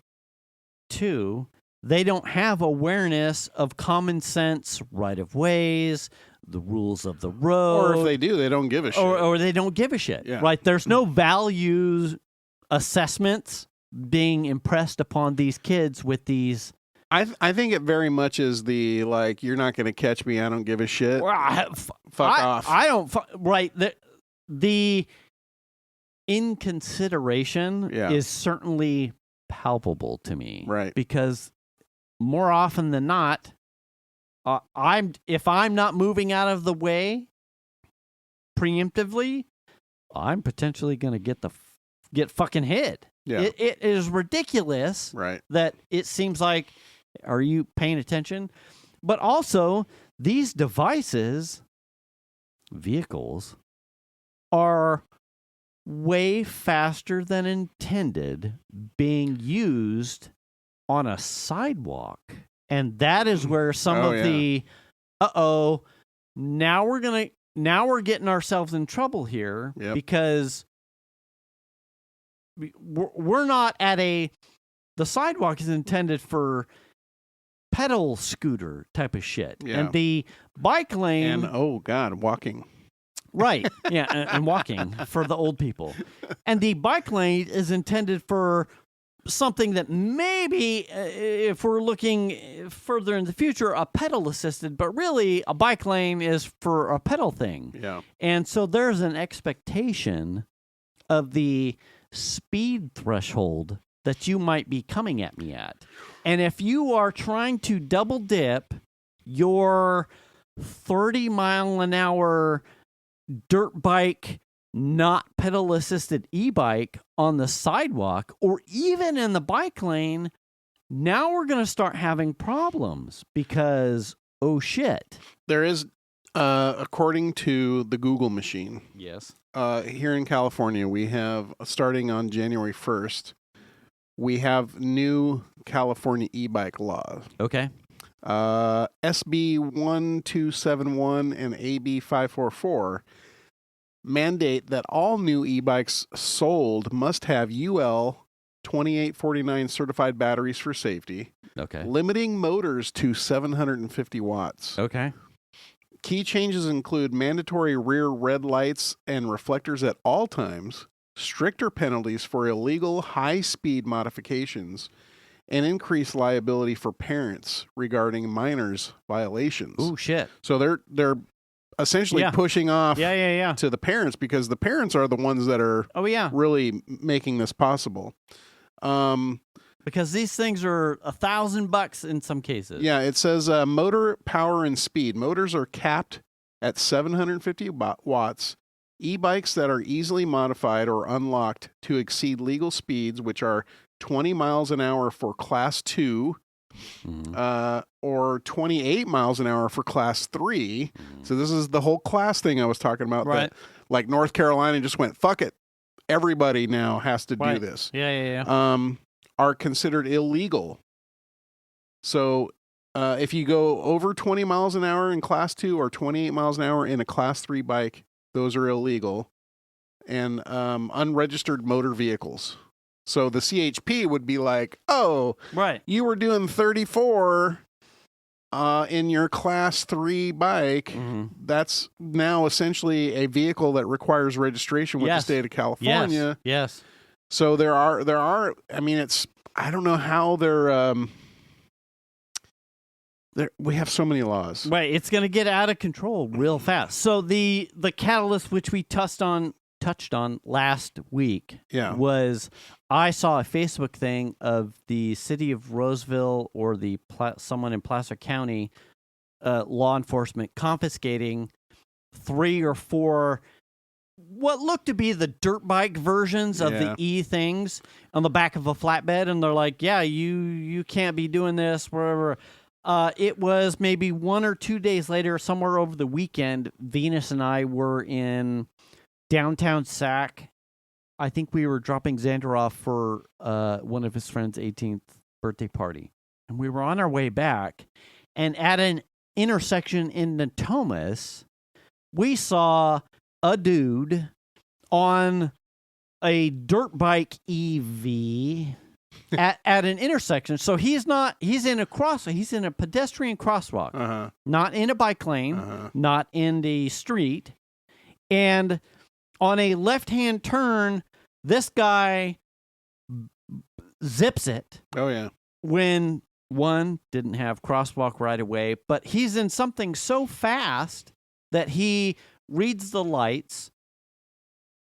Two, they don't have awareness of common sense right-of-ways, the rules of the road. Or if they do, they don't give a shit. Or they don't give a shit, Yeah. right? There's no values assessments being impressed upon these kids with these. I think it very much is the, like, you're not going to catch me, I don't give a shit. Fuck off. I don't, right. The inconsideration is certainly palpable to me. Right. Because more often than not, if I'm not moving out of the way preemptively, I'm potentially going to get fucking hit. Yeah. It is ridiculous that it seems like, are you paying attention? But also, these devices, vehicles, are way faster than intended being used on a sidewalk. And that is where some of the, now we're getting ourselves in trouble here because we're not at the sidewalk is intended for pedal scooter type of shit. Yeah. And the bike lane. And, walking. Right. Yeah. And walking for the old people. And the bike lane is intended for something that maybe, if we're looking further in the future, a pedal assisted, but really a bike lane is for a pedal thing. Yeah. And so there's an expectation of the speed threshold that you might be coming at me at. And if you are trying to double dip your 30-mile-an-hour dirt bike, not pedal-assisted e-bike on the sidewalk or even in the bike lane, now we're going to start having problems because, oh shit. There is, according to the Google machine, yes, here in California, we have, starting on January 1st, we have new California e-bike laws. Okay. SB 1271 and AB 544 mandate that all new e-bikes sold must have UL 2849 certified batteries for safety. Okay. Limiting motors to 750 watts. Okay. Key changes include mandatory rear red lights and reflectors at all times, stricter penalties for illegal high-speed modifications, and increased liability for parents regarding minors' violations. Oh shit! So they're essentially pushing off to the parents because the parents are the ones that are really making this possible. Because these things are $1,000 in some cases. Yeah, it says motor power and speed. Motors are capped at 750 watts. E-bikes that are easily modified or unlocked to exceed legal speeds, which are 20 miles an hour for Class 2, or 28 miles an hour for Class 3. So this is the whole class thing I was talking about. Right. That, like North Carolina just went, fuck it. Everybody now has to do this. Are considered illegal. So if you go over 20 miles an hour in Class 2 or 28 miles an hour in a Class 3 bike, those are illegal. And unregistered motor vehicles. So the CHP would be like, you were doing 34 in your Class 3 bike. That's now essentially a vehicle that requires registration with the state of California. Yes. So there are. I mean, I don't know how they're. We have so many laws. Right, it's going to get out of control real fast. So the catalyst, which we touched on last week, was I saw a Facebook thing of the city of Roseville or someone in Placer County law enforcement confiscating 3 or 4 what looked to be the dirt bike versions of the e-things on the back of a flatbed, and they're like, you can't be doing this, wherever. It was maybe 1 or 2 days later, somewhere over the weekend, Venus and I were in downtown Sac. I think we were dropping Xander off for one of his friend's 18th birthday party. And we were on our way back, and at an intersection in Natomas, we saw a dude on a dirt bike EV at an intersection. So he's in a pedestrian crosswalk, not in a bike lane, not in the street. And on a left-hand turn, this guy zips it. Oh, yeah. When one didn't have crosswalk right away, but he's in something so fast that he reads the lights,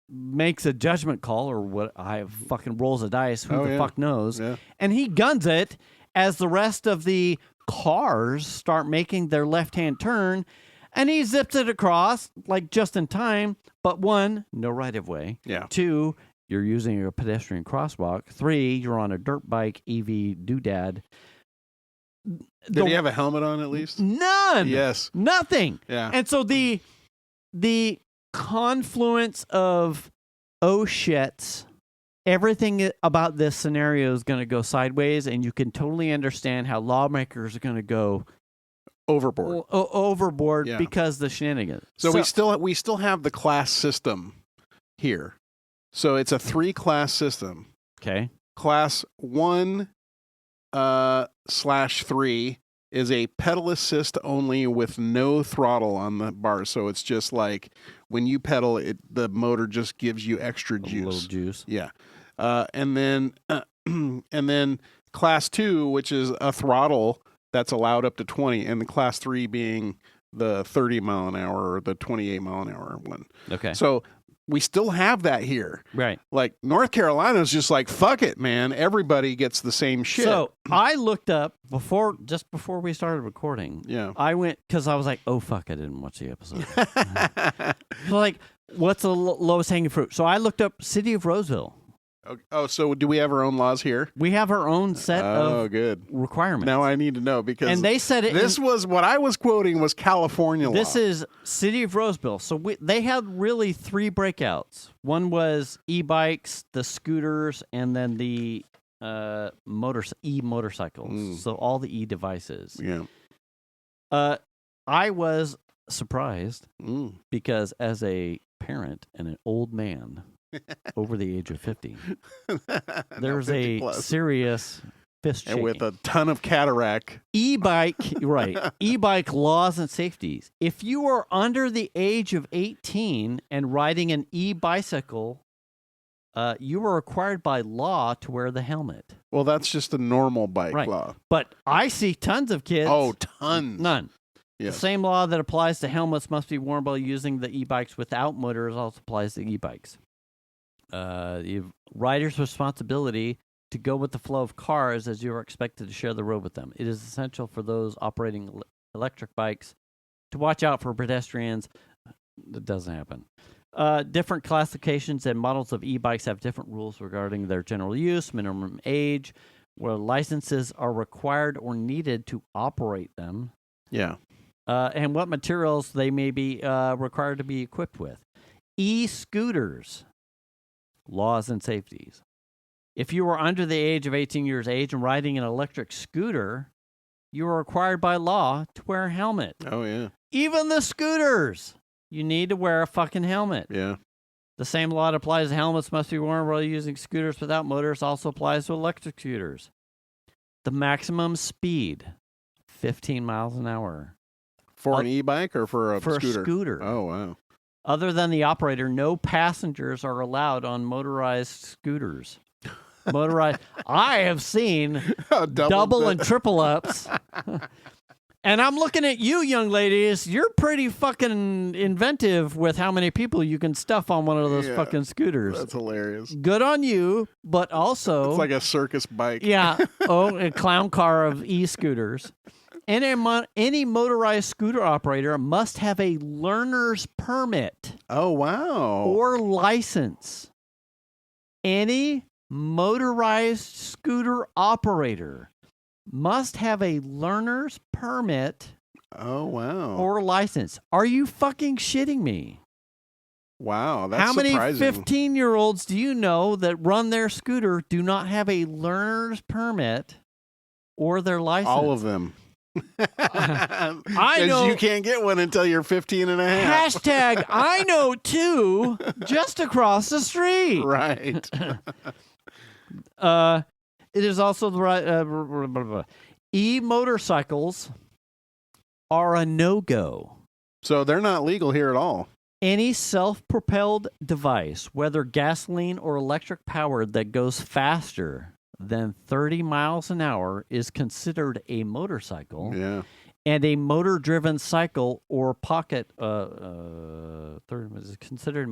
makes a judgment call, or what I fucking rolls a dice, who the fuck knows, and he guns it as the rest of the cars start making their left-hand turn, and he zips it across, like, just in time, but one, no right-of-way. Yeah. Two, you're using a pedestrian crosswalk. Three, you're on a dirt bike EV doodad. Did he have a helmet on at least? None. Yes. Nothing. Yeah. And so the confluence of shits, everything about this scenario is going to go sideways, and you can totally understand how lawmakers are going to go overboard because the shenanigans. So we still have the class system here. So it's a 3-class system. Okay. Class 1/3 is a pedal assist only with no throttle on the bar. So it's just like when you pedal, the motor just gives you extra juice. A little juice. Yeah. And then class 2, which is a throttle that's allowed up to 20, and the class 3 being the 30 mile an hour or the 28 mile an hour one. Okay. So we still have that here. Right. Like North Carolina's just like, fuck it, man. Everybody gets the same shit. So I looked up just before we started recording. Yeah. I went, because I was like, oh, fuck, I didn't watch the episode. So like, what's the lowest hanging fruit? So I looked up City of Roseville. Oh, so do we have our own laws here? We have our own set of requirements. Now I need to know, because and they said this was what I was quoting was California law. This is City of Roseville. So they had really 3 breakouts. One was e-bikes, the scooters, and then the e-motorcycles. So all the e-devices. Yeah. I was surprised because as a parent and an old man over the age of 50, there's a serious fist shaking. And with a ton of cataract. E-bike, right. E-bike laws and safeties. If you are under the age of 18 and riding an e-bicycle, you are required by law to wear the helmet. Well, that's just a normal bike law. But I see tons of kids. Oh, tons. None. Yes. The same law that applies to helmets must be worn while using the e-bikes without motors also applies to e-bikes. The rider's responsibility to go with the flow of cars as you are expected to share the road with them. It is essential for those operating electric bikes to watch out for pedestrians. That doesn't happen. Different classifications and models of e-bikes have different rules regarding their general use, minimum age, where licenses are required or needed to operate them. Yeah. And what materials they may be required to be equipped with. E-scooters, laws and safeties. If you are under the age of 18 years of age and riding an electric scooter, you are required by law to wear a helmet. Oh, yeah. Even the scooters, you need to wear a fucking helmet. Yeah. The same law that applies to helmets must be worn while using scooters without motors also applies to electric scooters. The maximum speed, 15 miles an hour. For an e-bike or for a scooter? For a scooter. Oh, wow. Other than the operator, no passengers are allowed on motorized scooters. I have seen double and triple ups. And I'm looking at you, young ladies. You're pretty fucking inventive with how many people you can stuff on one of those fucking scooters. That's hilarious. Good on you, but also... It's like a circus bike. Yeah. A clown car of e-scooters. Any motorized scooter operator must have a learner's permit. Oh, wow. Or license. Any motorized scooter operator must have a learner's permit. Oh, wow. Or license. Are you fucking shitting me? Wow, that's How many surprising. 15-year-olds do you know that run their scooter do not have a learner's permit or their license. All of them. I know. You can't get one until you're 15 and a half. Hashtag I know too, just across the street. Right. It is also the right. E-motorcycles are a no-go. So they're not legal here at all. Any self-propelled device, whether gasoline or electric powered, that goes faster than 30 miles an hour is considered a motorcycle. Yeah. And a motor-driven cycle or pocket is considered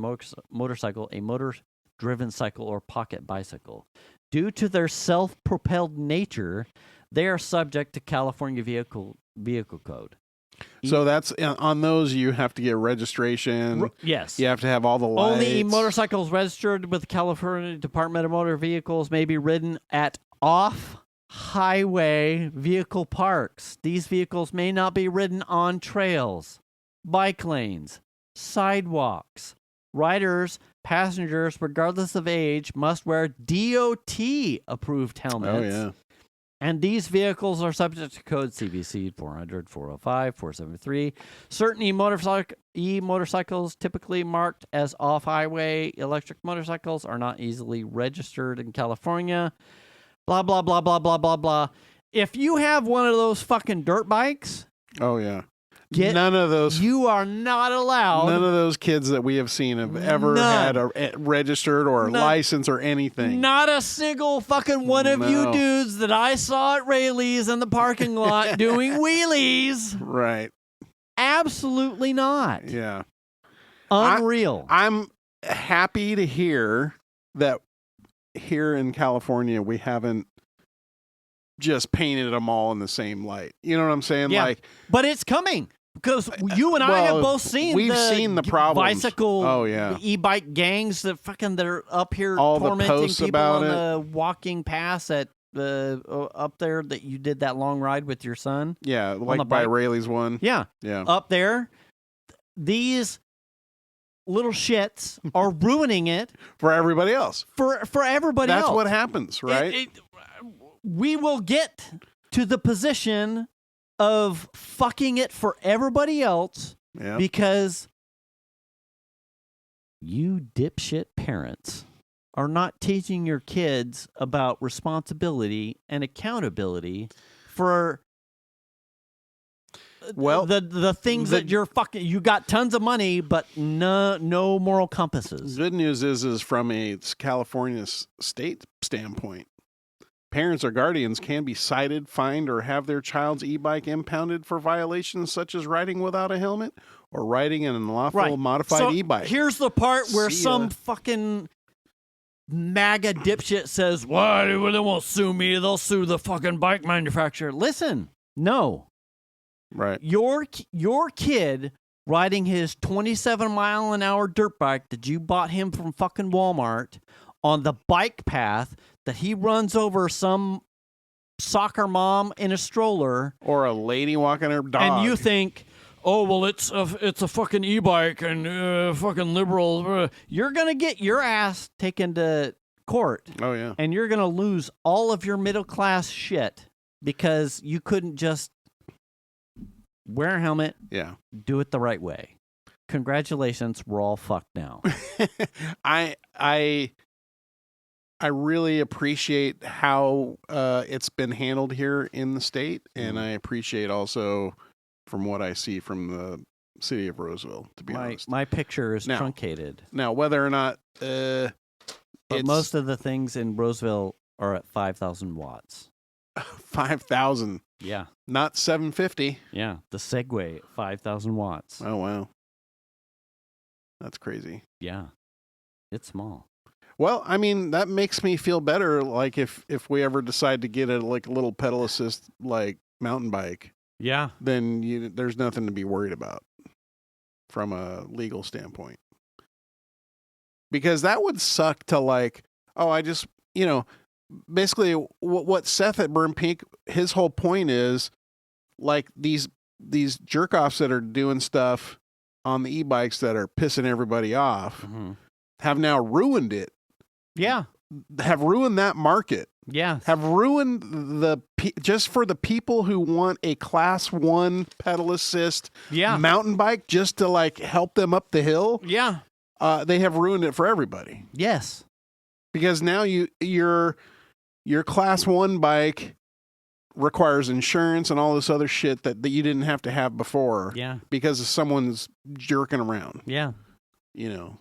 motorcycle, a motor-driven cycle or pocket bicycle. Due to their self-propelled nature, they are subject to California Vehicle Code. So that's on those. You have to get registration. Yes, you have to have all the lights. Only motorcycles registered with the California Department of Motor Vehicles may be ridden at off-highway vehicle parks. These vehicles may not be ridden on trails, bike lanes, sidewalks. Riders, passengers, regardless of age, must wear DOT-approved helmets. Oh yeah. And these vehicles are subject to code CVC 400, 405, 473. Certain e-motorcycles typically marked as off-highway electric motorcycles are not easily registered in California. Blah, blah, blah, blah, blah, blah, blah. If you have one of those fucking dirt bikes... Oh, yeah. None of those. You are not allowed. None of those kids that we have seen have ever had a registered or license or anything. Not a single fucking one of you dudes that I saw at Rayleigh's in the parking lot doing wheelies. Right. Absolutely not. Yeah. Unreal. I'm happy to hear that here in California we haven't just painted them all in the same light. You know what I'm saying? Yeah. Like, but it's coming. Because you and I have both seen the problems. Bicycle, e-bike gangs that are up here all tormenting the people on the walking paths at up there that you did that long ride with your son. Yeah, like by Rayleigh's one. Yeah. Up there, these little shits are ruining it for everybody else. For everybody else. That's what happens, right? We will get to the position of fucking it for everybody else because you dipshit parents are not teaching your kids about responsibility and accountability for the things that you're fucking. You got tons of money, but no moral compasses. Good news is from a California state standpoint, parents or guardians can be cited, fined, or have their child's e-bike impounded for violations such as riding without a helmet or riding an unlawful modified e-bike. Here's the part where some fucking MAGA dipshit says, "Why they won't sue me? They'll sue the fucking bike manufacturer." Listen, no, right? Your kid riding his 27-mile-an-hour dirt bike that you bought him from fucking Walmart on the bike path that he runs over some soccer mom in a stroller or a lady walking her dog, and you think, "Oh well, it's a fucking e-bike and fucking liberal." You're gonna get your ass taken to court. Oh yeah, and you're gonna lose all of your middle class shit because you couldn't just wear a helmet. Yeah, do it the right way. Congratulations, we're all fucked now. I really appreciate how it's been handled here in the state, and I appreciate also from what I see from the city of Roseville, to be honest. My picture is truncated. Now, whether or not... but most of the things in Roseville are at 5,000 watts. 5,000? Yeah. Not 750? Yeah, the Segway at 5,000 watts. Oh, wow. That's crazy. Yeah, it's small. Well, I mean, that makes me feel better. Like if we ever decide to get a little pedal assist mountain bike, then there's nothing to be worried about from a legal standpoint. Because that would suck to basically what Seth at Burn Peak, his whole point is these jerk offs that are doing stuff on the e-bikes that are pissing everybody off have now ruined it. Yeah. Have ruined that market. Yeah. Have ruined the just for the people who want a class 1 pedal assist mountain bike just to like help them up the hill. Yeah. They have ruined it for everybody. Yes. Because now your class 1 bike requires insurance and all this other shit that you didn't have to have before. Yeah. Because of someone's jerking around. Yeah. You know.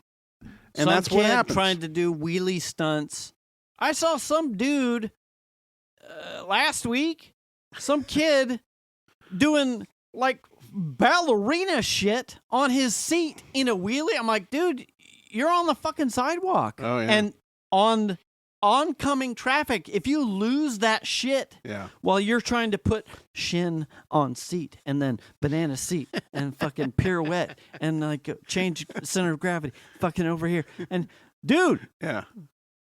And some that's what kid happens. Trying to do wheelie stunts. I saw some dude last week, some kid doing like ballerina shit on his seat in a wheelie. I'm like, dude, you're on the fucking sidewalk. Oh, yeah. And on oncoming traffic, if you lose that shit while you're trying to put shin on seat and then banana seat and fucking pirouette and like change center of gravity fucking over here. And dude,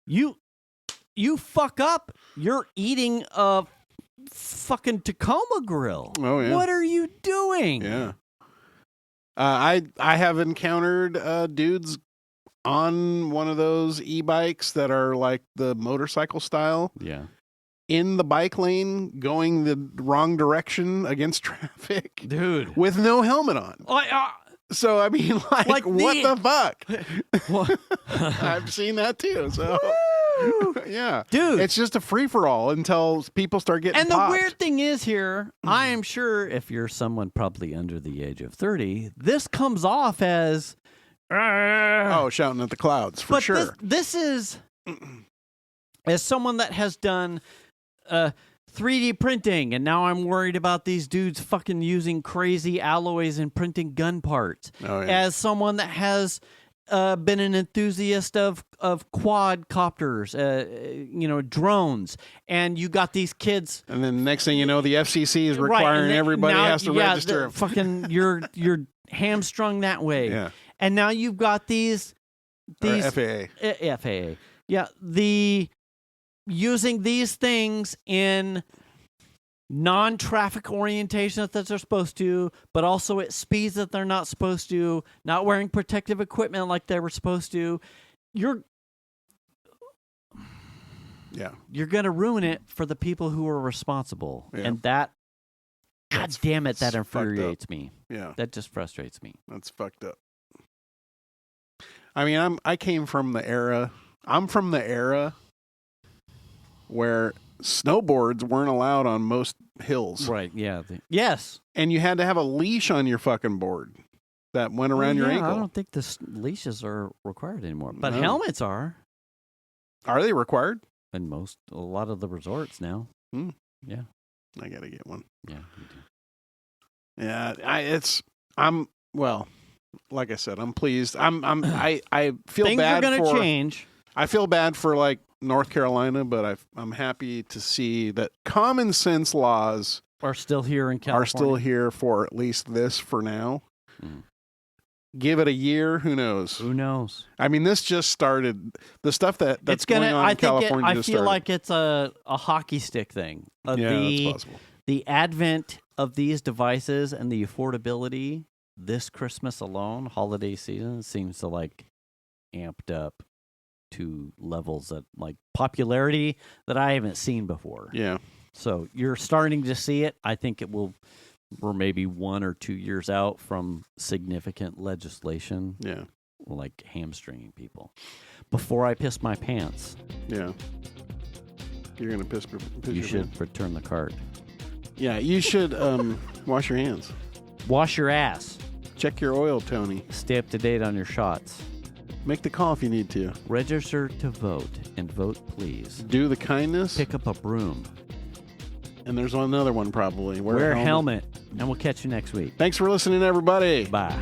you fuck up, you're eating a fucking Tacoma grill. Oh, yeah. What are you doing? Yeah. I have encountered dudes on one of those e-bikes that are like the motorcycle style. Yeah. In the bike lane going the wrong direction against traffic. Dude. With no helmet on. So, I mean, like what the fuck? I've seen that too. So, yeah. Dude. It's just a free-for-all until people start getting popped. The weird thing is here, I am sure if you're someone probably under the age of 30, this comes off as... shouting at the clouds, for sure. This is... As someone that has done 3D printing, and now I'm worried about these dudes fucking using crazy alloys and printing gun parts. Oh, yeah. As someone that has been an enthusiast of quadcopters, drones, and you got these kids. And then next thing you know, the FCC is requiring everybody has to register. Fucking, you're hamstrung that way. Yeah. And now you've got these FAA. FAA. Yeah, using these things in non-traffic orientation that they're supposed to, but also at speeds that they're not supposed to, not wearing protective equipment like they were supposed to. You're going to ruin it for the people who are responsible. Yeah. And that, God damn it, that infuriates me. Yeah. That just frustrates me. That's fucked up. I mean, I'm from the era where snowboards weren't allowed on most hills. Right, yeah. Yes. And you had to have a leash on your fucking board that went around your ankle. I don't think the leashes are required anymore. But helmets are. Are they required? In a lot of the resorts now. Yeah. I got to get one. Yeah, you do. Yeah, like I said, I'm pleased. I feel Things bad are going to change. I feel bad for like North Carolina, but I'm happy to see that common sense laws are still here in California. Are still here for at least this for now. Give it a year, who knows? Who knows? I mean, this just started. The stuff that's going on in California I feel like it's a hockey stick thing. That's possible. The advent of these devices and the affordability this Christmas alone, holiday season, seems to like amped up to levels that like popularity that I haven't seen before. Yeah. So you're starting to see it. I think we're maybe 1 or 2 years out from significant legislation. Yeah. Like hamstringing people. Before I piss my pants. Yeah. You're going to piss you should return the cart. Yeah, you should wash your hands. Wash your ass. Check your oil, Tony. Stay up to date on your shots. Make the call if you need to. Register to vote, and vote please. Do the kindness. Pick up a broom. And there's another one probably. Wear a helmet, and we'll catch you next week. Thanks for listening, everybody. Bye.